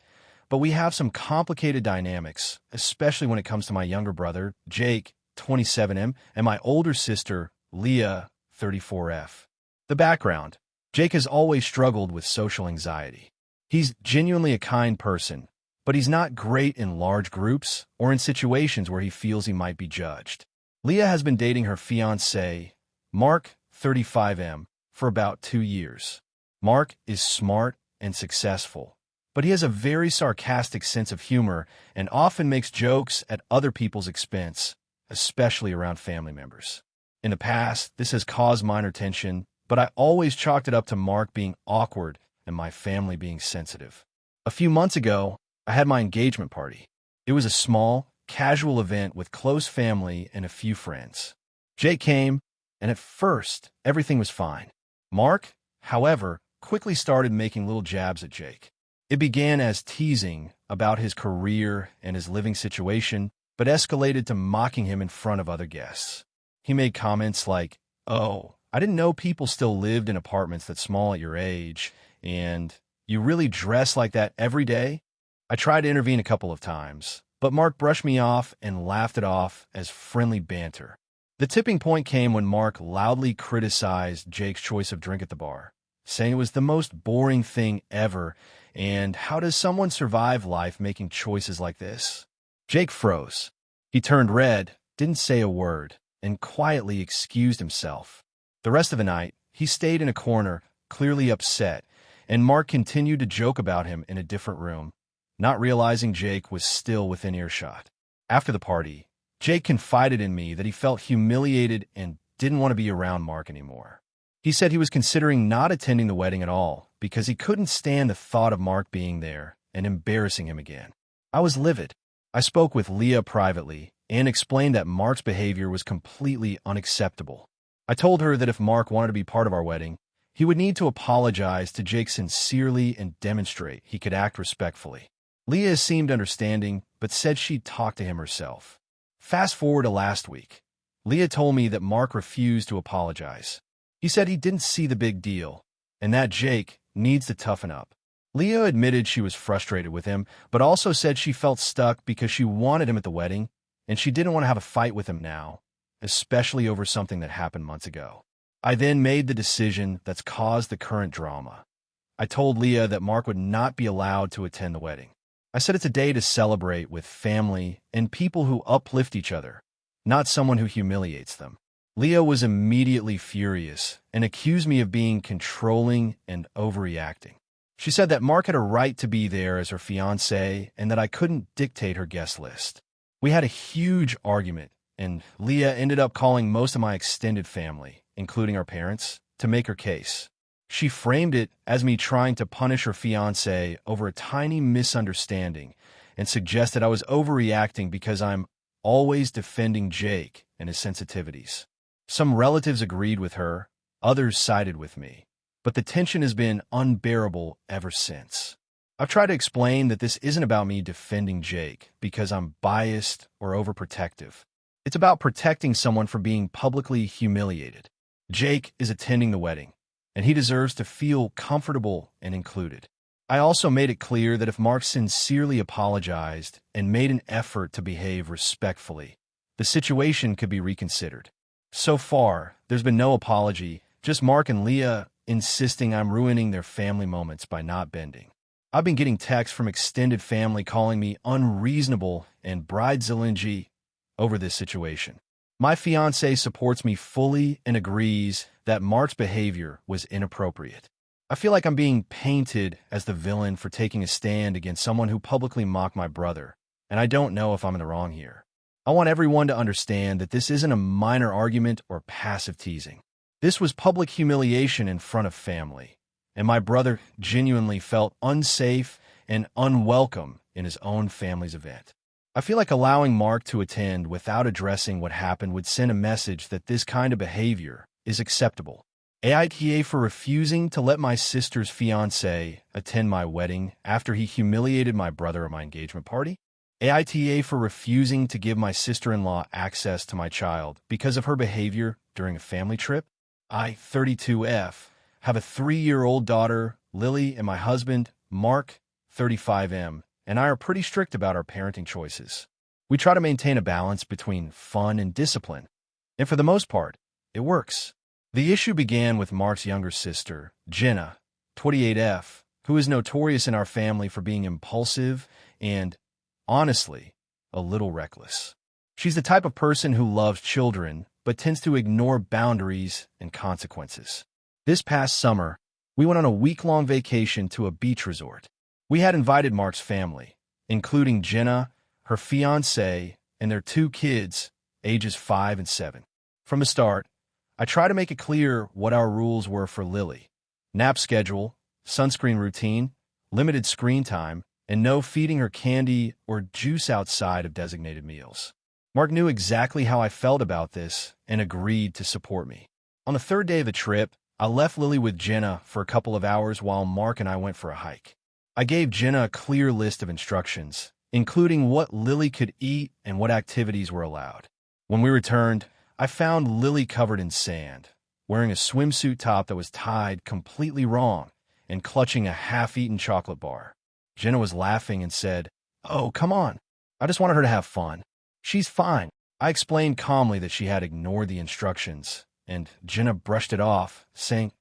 but we have some complicated dynamics, especially when it comes to my younger brother, Jake, 27M, and my older sister, Leah, 34F. The background: Jake has always struggled with social anxiety. He's genuinely a kind person, but he's not great in large groups or in situations where he feels he might be judged. Leah has been dating her fiancé, Mark, 35M, for about 2 years. Mark is smart and successful, but he has a very sarcastic sense of humor and often makes jokes at other people's expense, especially around family members. In the past, this has caused minor tension, but I always chalked it up to Mark being awkward and my family being sensitive. A few months ago, I had my engagement party. It was a small, casual event with close family and a few friends. Jake came, and at first, everything was fine. Mark, however, quickly started making little jabs at Jake. It began as teasing about his career and his living situation, but escalated to mocking him in front of other guests. He made comments like, "Oh, I didn't know people still lived in apartments that small at your age, and you really dress like that every day?" I tried to intervene a couple of times, but Mark brushed me off and laughed it off as friendly banter. The tipping point came when Mark loudly criticized Jake's choice of drink at the bar, saying it was the most boring thing ever, and how does someone survive life making choices like this? Jake froze. He turned red, didn't say a word, and quietly excused himself. The rest of the night, he stayed in a corner, clearly upset, and Mark continued to joke about him in a different room, not realizing Jake was still within earshot. After the party, Jake confided in me that he felt humiliated and didn't want to be around Mark anymore. He said he was considering not attending the wedding at all because he couldn't stand the thought of Mark being there and embarrassing him again. I was livid. I spoke with Leah privately and explained that Mark's behavior was completely unacceptable. I told her that if Mark wanted to be part of our wedding, he would need to apologize to Jake sincerely and demonstrate he could act respectfully. Leah seemed understanding, but said she'd talk to him herself. Fast forward to last week. Leah told me that Mark refused to apologize. He said he didn't see the big deal, and that Jake needs to toughen up. Leah admitted she was frustrated with him, but also said she felt stuck because she wanted him at the wedding, and she didn't want to have a fight with him now, especially over something that happened months ago. I then made the decision that's caused the current drama. I told Leah that Mark would not be allowed to attend the wedding. I said it's a day to celebrate with family and people who uplift each other, not someone who humiliates them. Leah was immediately furious and accused me of being controlling and overreacting. She said that Mark had a right to be there as her fiancé and that I couldn't dictate her guest list. We had a huge argument, and Leah ended up calling most of my extended family, including our parents, to make her case. She framed it as me trying to punish her fiancé over a tiny misunderstanding and suggested I was overreacting because I'm always defending Jake and his sensitivities. Some relatives agreed with her, others sided with me, but the tension has been unbearable ever since. I've tried to explain that this isn't about me defending Jake because I'm biased or overprotective. It's about protecting someone from being publicly humiliated. Jake is attending the wedding, and he deserves to feel comfortable and included. I also made it clear that if Mark sincerely apologized and made an effort to behave respectfully, the situation could be reconsidered. So far, there's been no apology, just Mark and Leah insisting I'm ruining their family moments by not bending. I've been getting texts from extended family calling me unreasonable and bridezillingy over this situation. My fiancé supports me fully and agrees that Mark's behavior was inappropriate. I feel like I'm being painted as the villain for taking a stand against someone who publicly mocked my brother, and I don't know if I'm in the wrong here. I want everyone to understand that this isn't a minor argument or passive teasing. This was public humiliation in front of family, and my brother genuinely felt unsafe and unwelcome in his own family's event. I feel like allowing Mark to attend without addressing what happened would send a message that this kind of behavior is acceptable. AITA for refusing to let my sister's fiancé attend my wedding after he humiliated my brother at my engagement party. AITA for refusing to give my sister-in-law access to my child because of her behavior during a family trip. I, 32F, have a 3-year-old daughter, Lily, and my husband, Mark, 35M, and I are pretty strict about our parenting choices. We try to maintain a balance between fun and discipline, and for the most part, it works. The issue began with Mark's younger sister, Jenna, 28F, who is notorious in our family for being impulsive and, honestly, a little reckless. She's the type of person who loves children, but tends to ignore boundaries and consequences. This past summer, we went on a week-long vacation to a beach resort. We had invited Mark's family, including Jenna, her fiancé, and their 2 kids, ages 5 and 7. From the start, I tried to make it clear what our rules were for Lily: nap schedule, sunscreen routine, limited screen time, and no feeding her candy or juice outside of designated meals. Mark knew exactly how I felt about this and agreed to support me. On the 3rd day of the trip, I left Lily with Jenna for a couple of hours while Mark and I went for a hike. I gave Jenna a clear list of instructions, including what Lily could eat and what activities were allowed. When we returned, I found Lily covered in sand, wearing a swimsuit top that was tied completely wrong and clutching a half-eaten chocolate bar. Jenna was laughing and said, "Oh, come on. I just wanted her to have fun. She's fine." I explained calmly that she had ignored the instructions, and Jenna brushed it off, saying,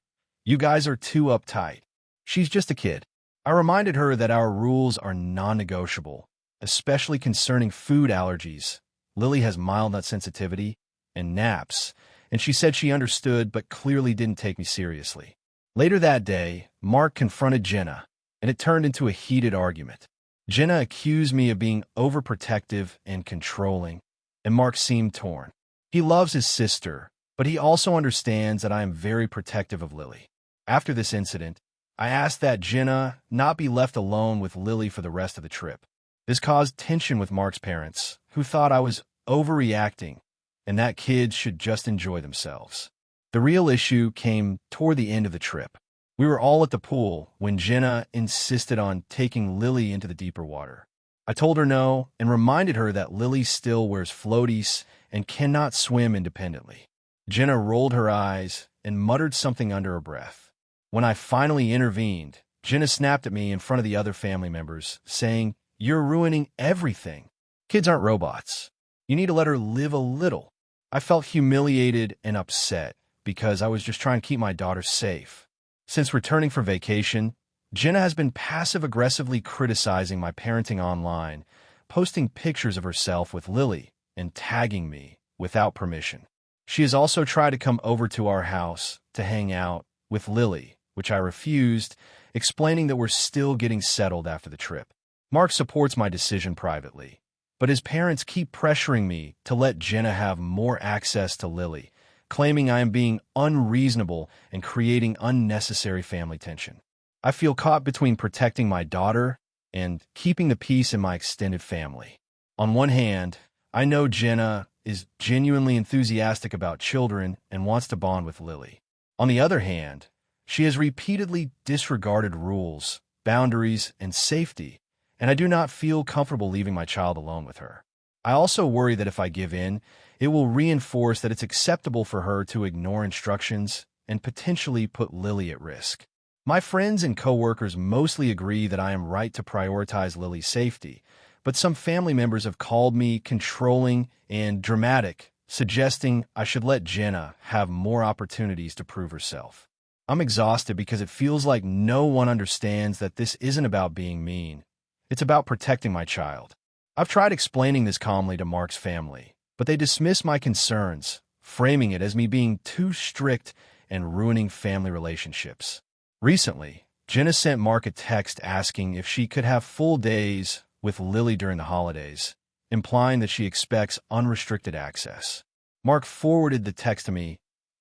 "You guys are too uptight. She's just a kid." I reminded her that our rules are non-negotiable, especially concerning food allergies. Lily has mild nut sensitivity and naps, and she said she understood but clearly didn't take me seriously. Later that day, Mark confronted Jenna, and it turned into a heated argument. Jenna accused me of being overprotective and controlling, and Mark seemed torn. He loves his sister, but he also understands that I am very protective of Lily. After this incident, I asked that Jenna not be left alone with Lily for the rest of the trip. This caused tension with Mark's parents, who thought I was overreacting and that kids should just enjoy themselves. The real issue came toward the end of the trip. We were all at the pool when Jenna insisted on taking Lily into the deeper water. I told her no and reminded her that Lily still wears floaties and cannot swim independently. Jenna rolled her eyes and muttered something under her breath. When I finally intervened, Jenna snapped at me in front of the other family members, saying, "You're ruining everything. Kids aren't robots. You need to let her live a little." I felt humiliated and upset because I was just trying to keep my daughter safe. Since returning from vacation, Jenna has been passive-aggressively criticizing my parenting online, posting pictures of herself with Lily and tagging me without permission. She has also tried to come over to our house to hang out with Lily, which I refused, explaining that we're still getting settled after the trip. Mark supports my decision privately, but his parents keep pressuring me to let Jenna have more access to Lily, claiming I am being unreasonable and creating unnecessary family tension. I feel caught between protecting my daughter and keeping the peace in my extended family. On one hand, I know Jenna is genuinely enthusiastic about children and wants to bond with Lily. On the other hand, she has repeatedly disregarded rules, boundaries, and safety, and I do not feel comfortable leaving my child alone with her. I also worry that if I give in, it will reinforce that it's acceptable for her to ignore instructions and potentially put Lily at risk. My friends and coworkers mostly agree that I am right to prioritize Lily's safety, but some family members have called me controlling and dramatic, suggesting I should let Jenna have more opportunities to prove herself. I'm exhausted because it feels like no one understands that this isn't about being mean. It's about protecting my child. I've tried explaining this calmly to Mark's family, but they dismiss my concerns, framing it as me being too strict and ruining family relationships. Recently, Jenna sent Mark a text asking if she could have full days with Lily during the holidays, implying that she expects unrestricted access. Mark forwarded the text to me,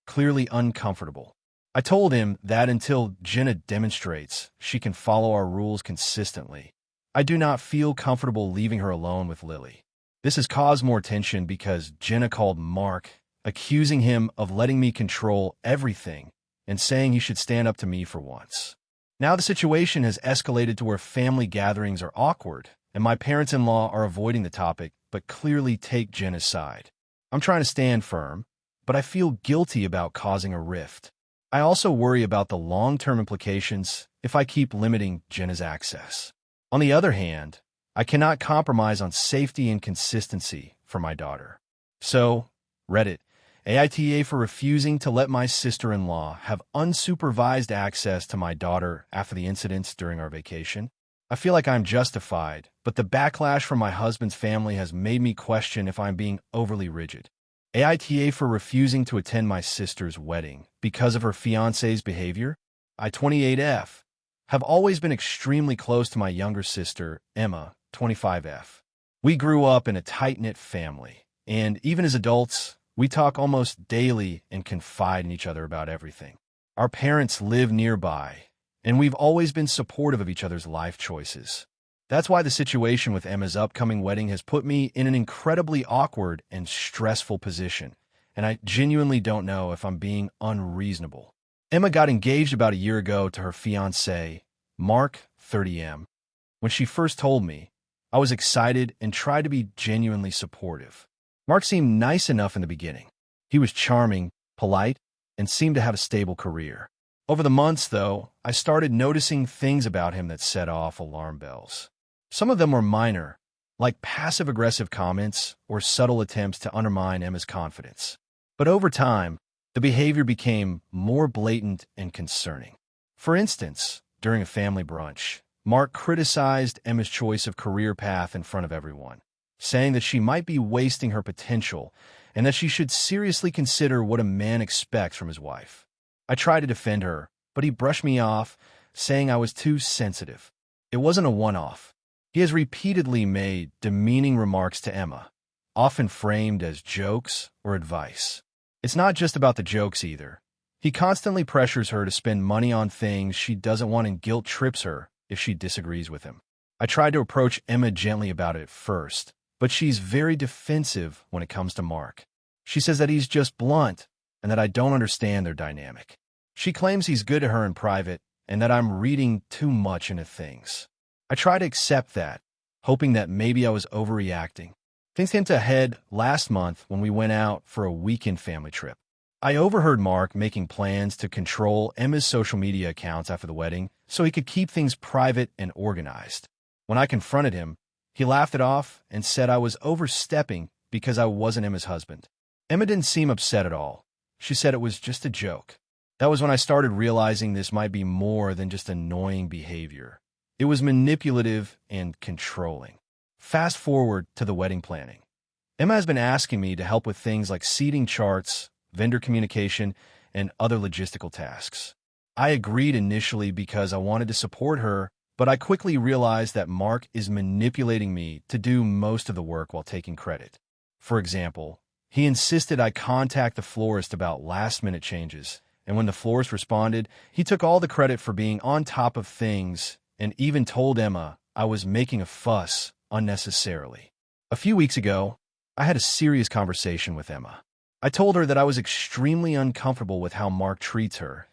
clearly uncomfortable. I told him that until Jenna demonstrates she can follow our rules consistently, I do not feel comfortable leaving her alone with Lily. This has caused more tension because Jenna called Mark, accusing him of letting me control everything and saying he should stand up to me for once. Now the situation has escalated to where family gatherings are awkward, and my parents-in-law are avoiding the topic but clearly take Jenna's side. I'm trying to stand firm, but I feel guilty about causing a rift. I also worry about the long-term implications if I keep limiting Jenna's access. On the other hand, I cannot compromise on safety and consistency for my daughter. So, Reddit, AITA for refusing to let my sister-in-law have unsupervised access to my daughter after the incidents during our vacation. I feel like I'm justified, but the backlash from my husband's family has made me question if I'm being overly rigid. AITA for refusing to attend my sister's wedding because of her fiancé's behavior. I, 28F, have always been extremely close to my younger sister, Emma, 25F. We grew up in a tight-knit family, and even as adults, we talk almost daily and confide in each other about everything. Our parents live nearby, and we've always been supportive of each other's life choices. That's why the situation with Emma's upcoming wedding has put me in an incredibly awkward and stressful position, and I genuinely don't know if I'm being unreasonable. Emma got engaged about a year ago to her fiancé, Mark, 30M. When she first told me, I was excited and tried to be genuinely supportive. Mark seemed nice enough in the beginning. He was charming, polite, and seemed to have a stable career. Over the months, though, I started noticing things about him that set off alarm bells. Some of them were minor, like passive-aggressive comments or subtle attempts to undermine Emma's confidence. But over time, the behavior became more blatant and concerning. For instance, during a family brunch, Mark criticized Emma's choice of career path in front of everyone, saying that she might be wasting her potential and that she should seriously consider what a man expects from his wife. I tried to defend her, but he brushed me off, saying I was too sensitive. It wasn't a one-off. He has repeatedly made demeaning remarks to Emma, often framed as jokes or advice. It's not just about the jokes either. He constantly pressures her to spend money on things she doesn't want and guilt-trips her if she disagrees with him. I tried to approach Emma gently about it at first, but she's very defensive when it comes to Mark. She says that he's just blunt and that I don't understand their dynamic. She claims he's good to her in private and that I'm reading too much into things. I try to accept that, hoping that maybe I was overreacting. Things came to a head last month when we went out for a weekend family trip. I overheard Mark making plans to control Emma's social media accounts after the wedding so he could keep things private and organized. When I confronted him, he laughed it off and said I was overstepping because I wasn't Emma's husband. Emma didn't seem upset at all. She said it was just a joke. That was when I started realizing this might be more than just annoying behavior. It was manipulative and controlling. Fast forward to the wedding planning. Emma has been asking me to help with things like seating charts, vendor communication, and other logistical tasks. I agreed initially because I wanted to support her, but I quickly realized that Mark is manipulating me to do most of the work while taking credit. For example, he insisted I contact the florist about last-minute changes, and when the florist responded, he took all the credit for being on top of things and even told Emma I was making a fuss unnecessarily. A few weeks ago, I had a serious conversation with Emma. I told her that I was extremely uncomfortable with how Mark treats her,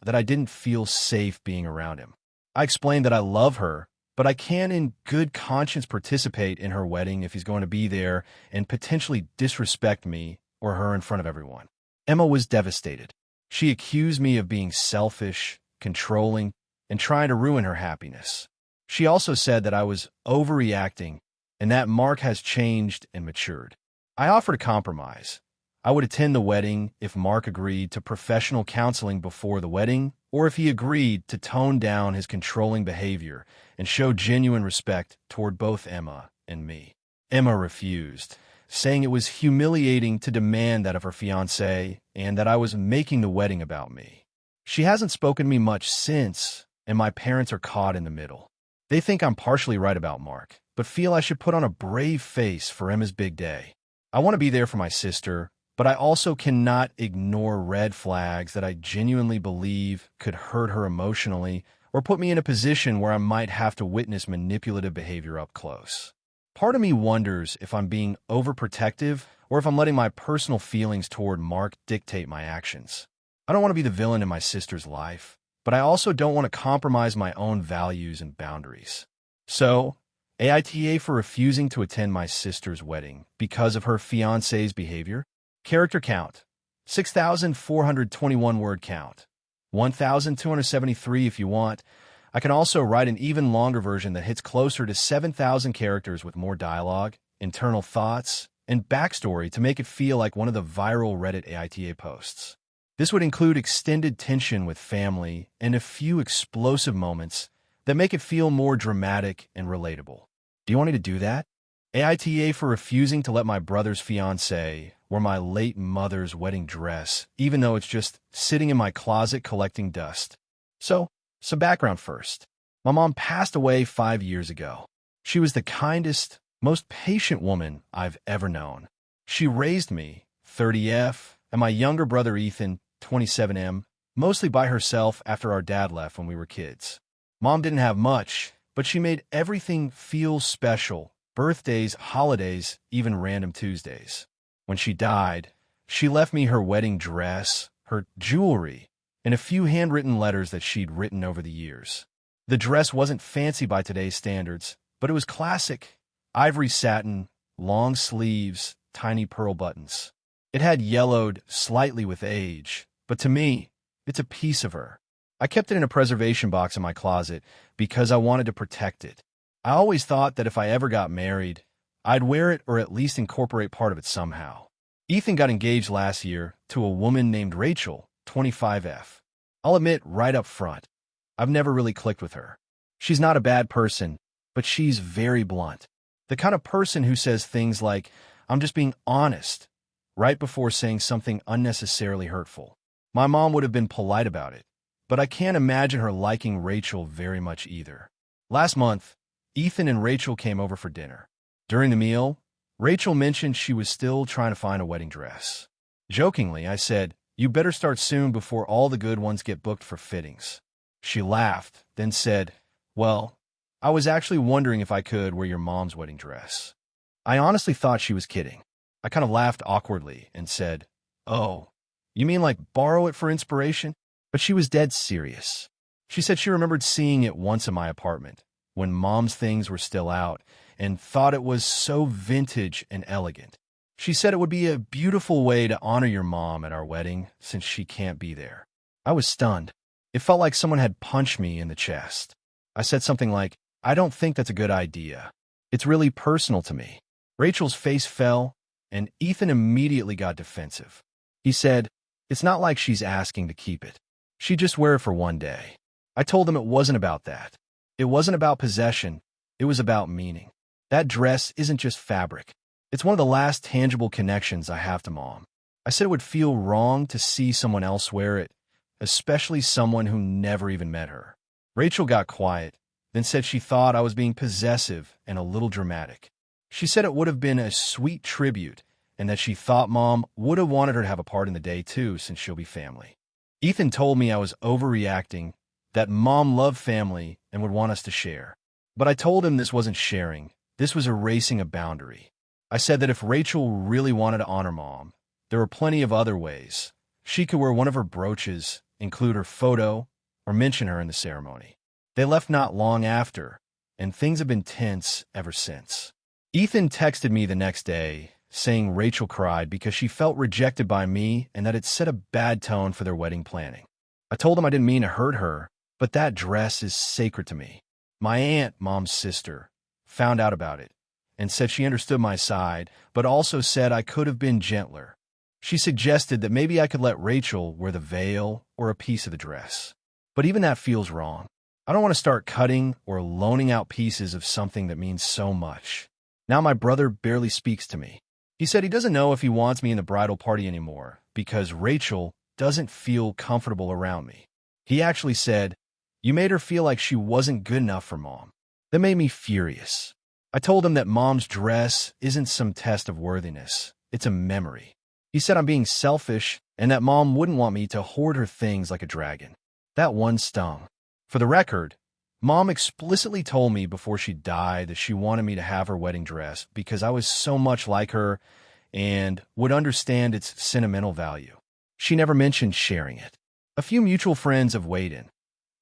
that I didn't feel safe being around him. I explained that I love her, but I can in good conscience participate in her wedding if he's going to be there and potentially disrespect me or her in front of everyone. Emma was devastated. She accused me of being selfish, controlling, and trying to ruin her happiness. She also said that I was overreacting and that Mark has changed and matured. I offered a compromise. I would attend the wedding if Mark agreed to professional counseling before the wedding, or if he agreed to tone down his controlling behavior and show genuine respect toward both Emma and me. Emma refused, saying it was humiliating to demand that of her fiancé and that I was making the wedding about me. She hasn't spoken to me much since, and my parents are caught in the middle. They think I'm partially right about Mark, but feel I should put on a brave face for Emma's big day. I want to be there for my sister, but I also cannot ignore red flags that I genuinely believe could hurt her emotionally or put me in a position where I might have to witness manipulative behavior up close. Part of me wonders if I'm being overprotective or if I'm letting my personal feelings toward Mark dictate my actions. I don't want to be the villain in my sister's life, but I also don't want to compromise my own values and boundaries. So, AITA for refusing to attend my sister's wedding because of her fiancé's behavior. Character count, 6,421 word count, 1,273 if you want. I can also write an even longer version that hits closer to 7,000 characters with more dialogue, internal thoughts, and backstory to make it feel like one of the viral Reddit AITA posts. This would include extended tension with family and a few explosive moments that make it feel more dramatic and relatable. Do you want me to do that? AITA for refusing to let my brother's fiancé wear my late mother's wedding dress, even though it's just sitting in my closet collecting dust. So, some background first. My mom passed away 5 years ago. She was the kindest, most patient woman I've ever known. She raised me, 30F, and my younger brother Ethan, 27M, mostly by herself after our dad left when we were kids. Mom didn't have much, but she made everything feel special. Birthdays, holidays, even random Tuesdays. When she died, she left me her wedding dress, her jewelry, and a few handwritten letters that she'd written over the years. The dress wasn't fancy by today's standards, but it was classic. Ivory satin, long sleeves, tiny pearl buttons. It had yellowed slightly with age, but to me, it's a piece of her. I kept it in a preservation box in my closet because I wanted to protect it. I always thought that if I ever got married, I'd wear it or at least incorporate part of it somehow. Ethan got engaged last year to a woman named Rachel, 25F. I'll admit right up front, I've never really clicked with her. She's not a bad person, but she's very blunt. The kind of person who says things like, "I'm just being honest," right before saying something unnecessarily hurtful. My mom would have been polite about it, but I can't imagine her liking Rachel very much either. Last month, Ethan and Rachel came over for dinner. During the meal, Rachel mentioned she was still trying to find a wedding dress. Jokingly, I said, "You better start soon before all the good ones get booked for fittings." She laughed, then said, "Well, I was actually wondering if I could wear your mom's wedding dress." I honestly thought she was kidding. I kind of laughed awkwardly and said, "Oh, you mean like borrow it for inspiration?" But she was dead serious. She said she remembered seeing it once in my apartment, when Mom's things were still out, and thought it was so vintage and elegant. She said it would be a beautiful way to honor your mom at our wedding since she can't be there. I was stunned. It felt like someone had punched me in the chest. I said something like, "I don't think that's a good idea. It's really personal to me." Rachel's face fell, and Ethan immediately got defensive. He said, "It's not like she's asking to keep it. She'd just wear it for one day." I told him it wasn't about that. It wasn't about possession. It was about meaning. That dress isn't just fabric. It's one of the last tangible connections I have to Mom. I said it would feel wrong to see someone else wear it, especially someone who never even met her. Rachel got quiet, then said she thought I was being possessive and a little dramatic. She said it would have been a sweet tribute and that she thought Mom would have wanted her to have a part in the day too since she'll be family. Ethan told me I was overreacting, that Mom loved family and would want us to share. But I told him this wasn't sharing, this was erasing a boundary. I said that if Rachel really wanted to honor Mom, there were plenty of other ways. She could wear one of her brooches, include her photo, or mention her in the ceremony. They left not long after, and things have been tense ever since. Ethan texted me the next day, saying Rachel cried because she felt rejected by me and that it set a bad tone for their wedding planning. I told him I didn't mean to hurt her, but that dress is sacred to me. My aunt, Mom's sister, found out about it and said she understood my side, but also said I could have been gentler. She suggested that maybe I could let Rachel wear the veil or a piece of the dress. But even that feels wrong. I don't want to start cutting or loaning out pieces of something that means so much. Now my brother barely speaks to me. He said he doesn't know if he wants me in the bridal party anymore because Rachel doesn't feel comfortable around me. He actually said, "You made her feel like she wasn't good enough for Mom." That made me furious. I told him that Mom's dress isn't some test of worthiness. It's a memory. He said I'm being selfish and that Mom wouldn't want me to hoard her things like a dragon. That one stung. For the record, Mom explicitly told me before she died that she wanted me to have her wedding dress because I was so much like her and would understand its sentimental value. She never mentioned sharing it. A few mutual friends have weighed in.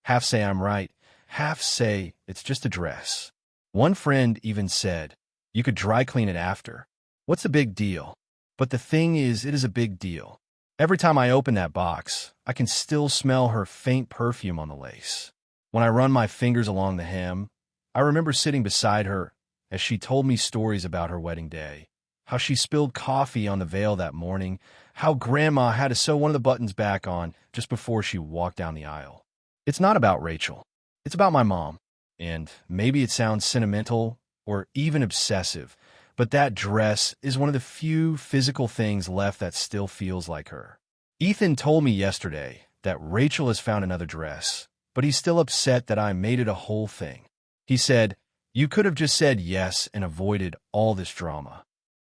Half say I'm right, half say it's just a dress. One friend even said, "You could dry clean it after. What's the big deal?" But the thing is, it is a big deal. Every time I open that box, I can still smell her faint perfume on the lace. When I run my fingers along the hem, I remember sitting beside her as she told me stories about her wedding day, how she spilled coffee on the veil that morning, how Grandma had to sew one of the buttons back on just before she walked down the aisle. It's not about Rachel. It's about my mom. And maybe it sounds sentimental or even obsessive, but that dress is one of the few physical things left that still feels like her. Ethan told me yesterday that Rachel has found another dress, but he's still upset that I made it a whole thing. He said, "You could have just said yes and avoided all this drama."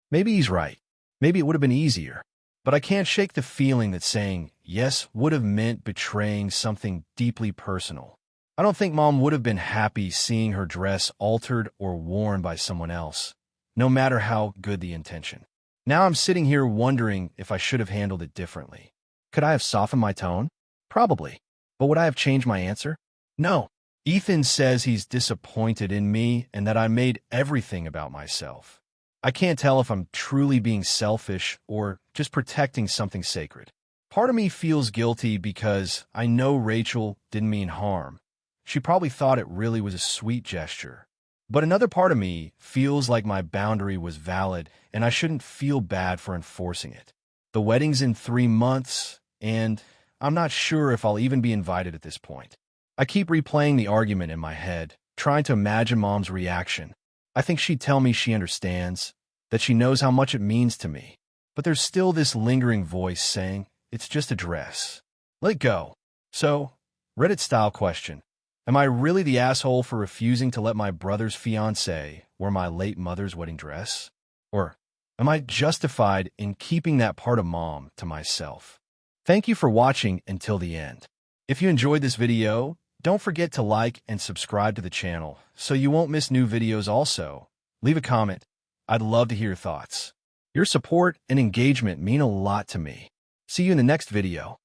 Maybe he's right. Maybe it would have been easier. But I can't shake the feeling that saying yes would have meant betraying something deeply personal. I don't think Mom would have been happy seeing her dress altered or worn by someone else, no matter how good the intention. Now I'm sitting here wondering if I should have handled it differently. Could I have softened my tone? Probably. But would I have changed my answer? No. Ethan says he's disappointed in me and that I made everything about myself. I can't tell if I'm truly being selfish or just protecting something sacred. Part of me feels guilty because I know Rachel didn't mean harm. She probably thought it really was a sweet gesture. But another part of me feels like my boundary was valid and I shouldn't feel bad for enforcing it. The wedding's in 3 months, and I'm not sure if I'll even be invited at this point. I keep replaying the argument in my head, trying to imagine Mom's reaction. I think she'd tell me she understands, that she knows how much it means to me. But there's still this lingering voice saying, it's just a dress. Let it go. So, Reddit-style question. Am I really the asshole for refusing to let my brother's fiancée wear my late mother's wedding dress? Or am I justified in keeping that part of Mom to myself? Thank you for watching until the end. If you enjoyed this video, don't forget to like and subscribe to the channel so you won't miss new videos also. Leave a comment. I'd love to hear your thoughts. Your support and engagement mean a lot to me. See you in the next video.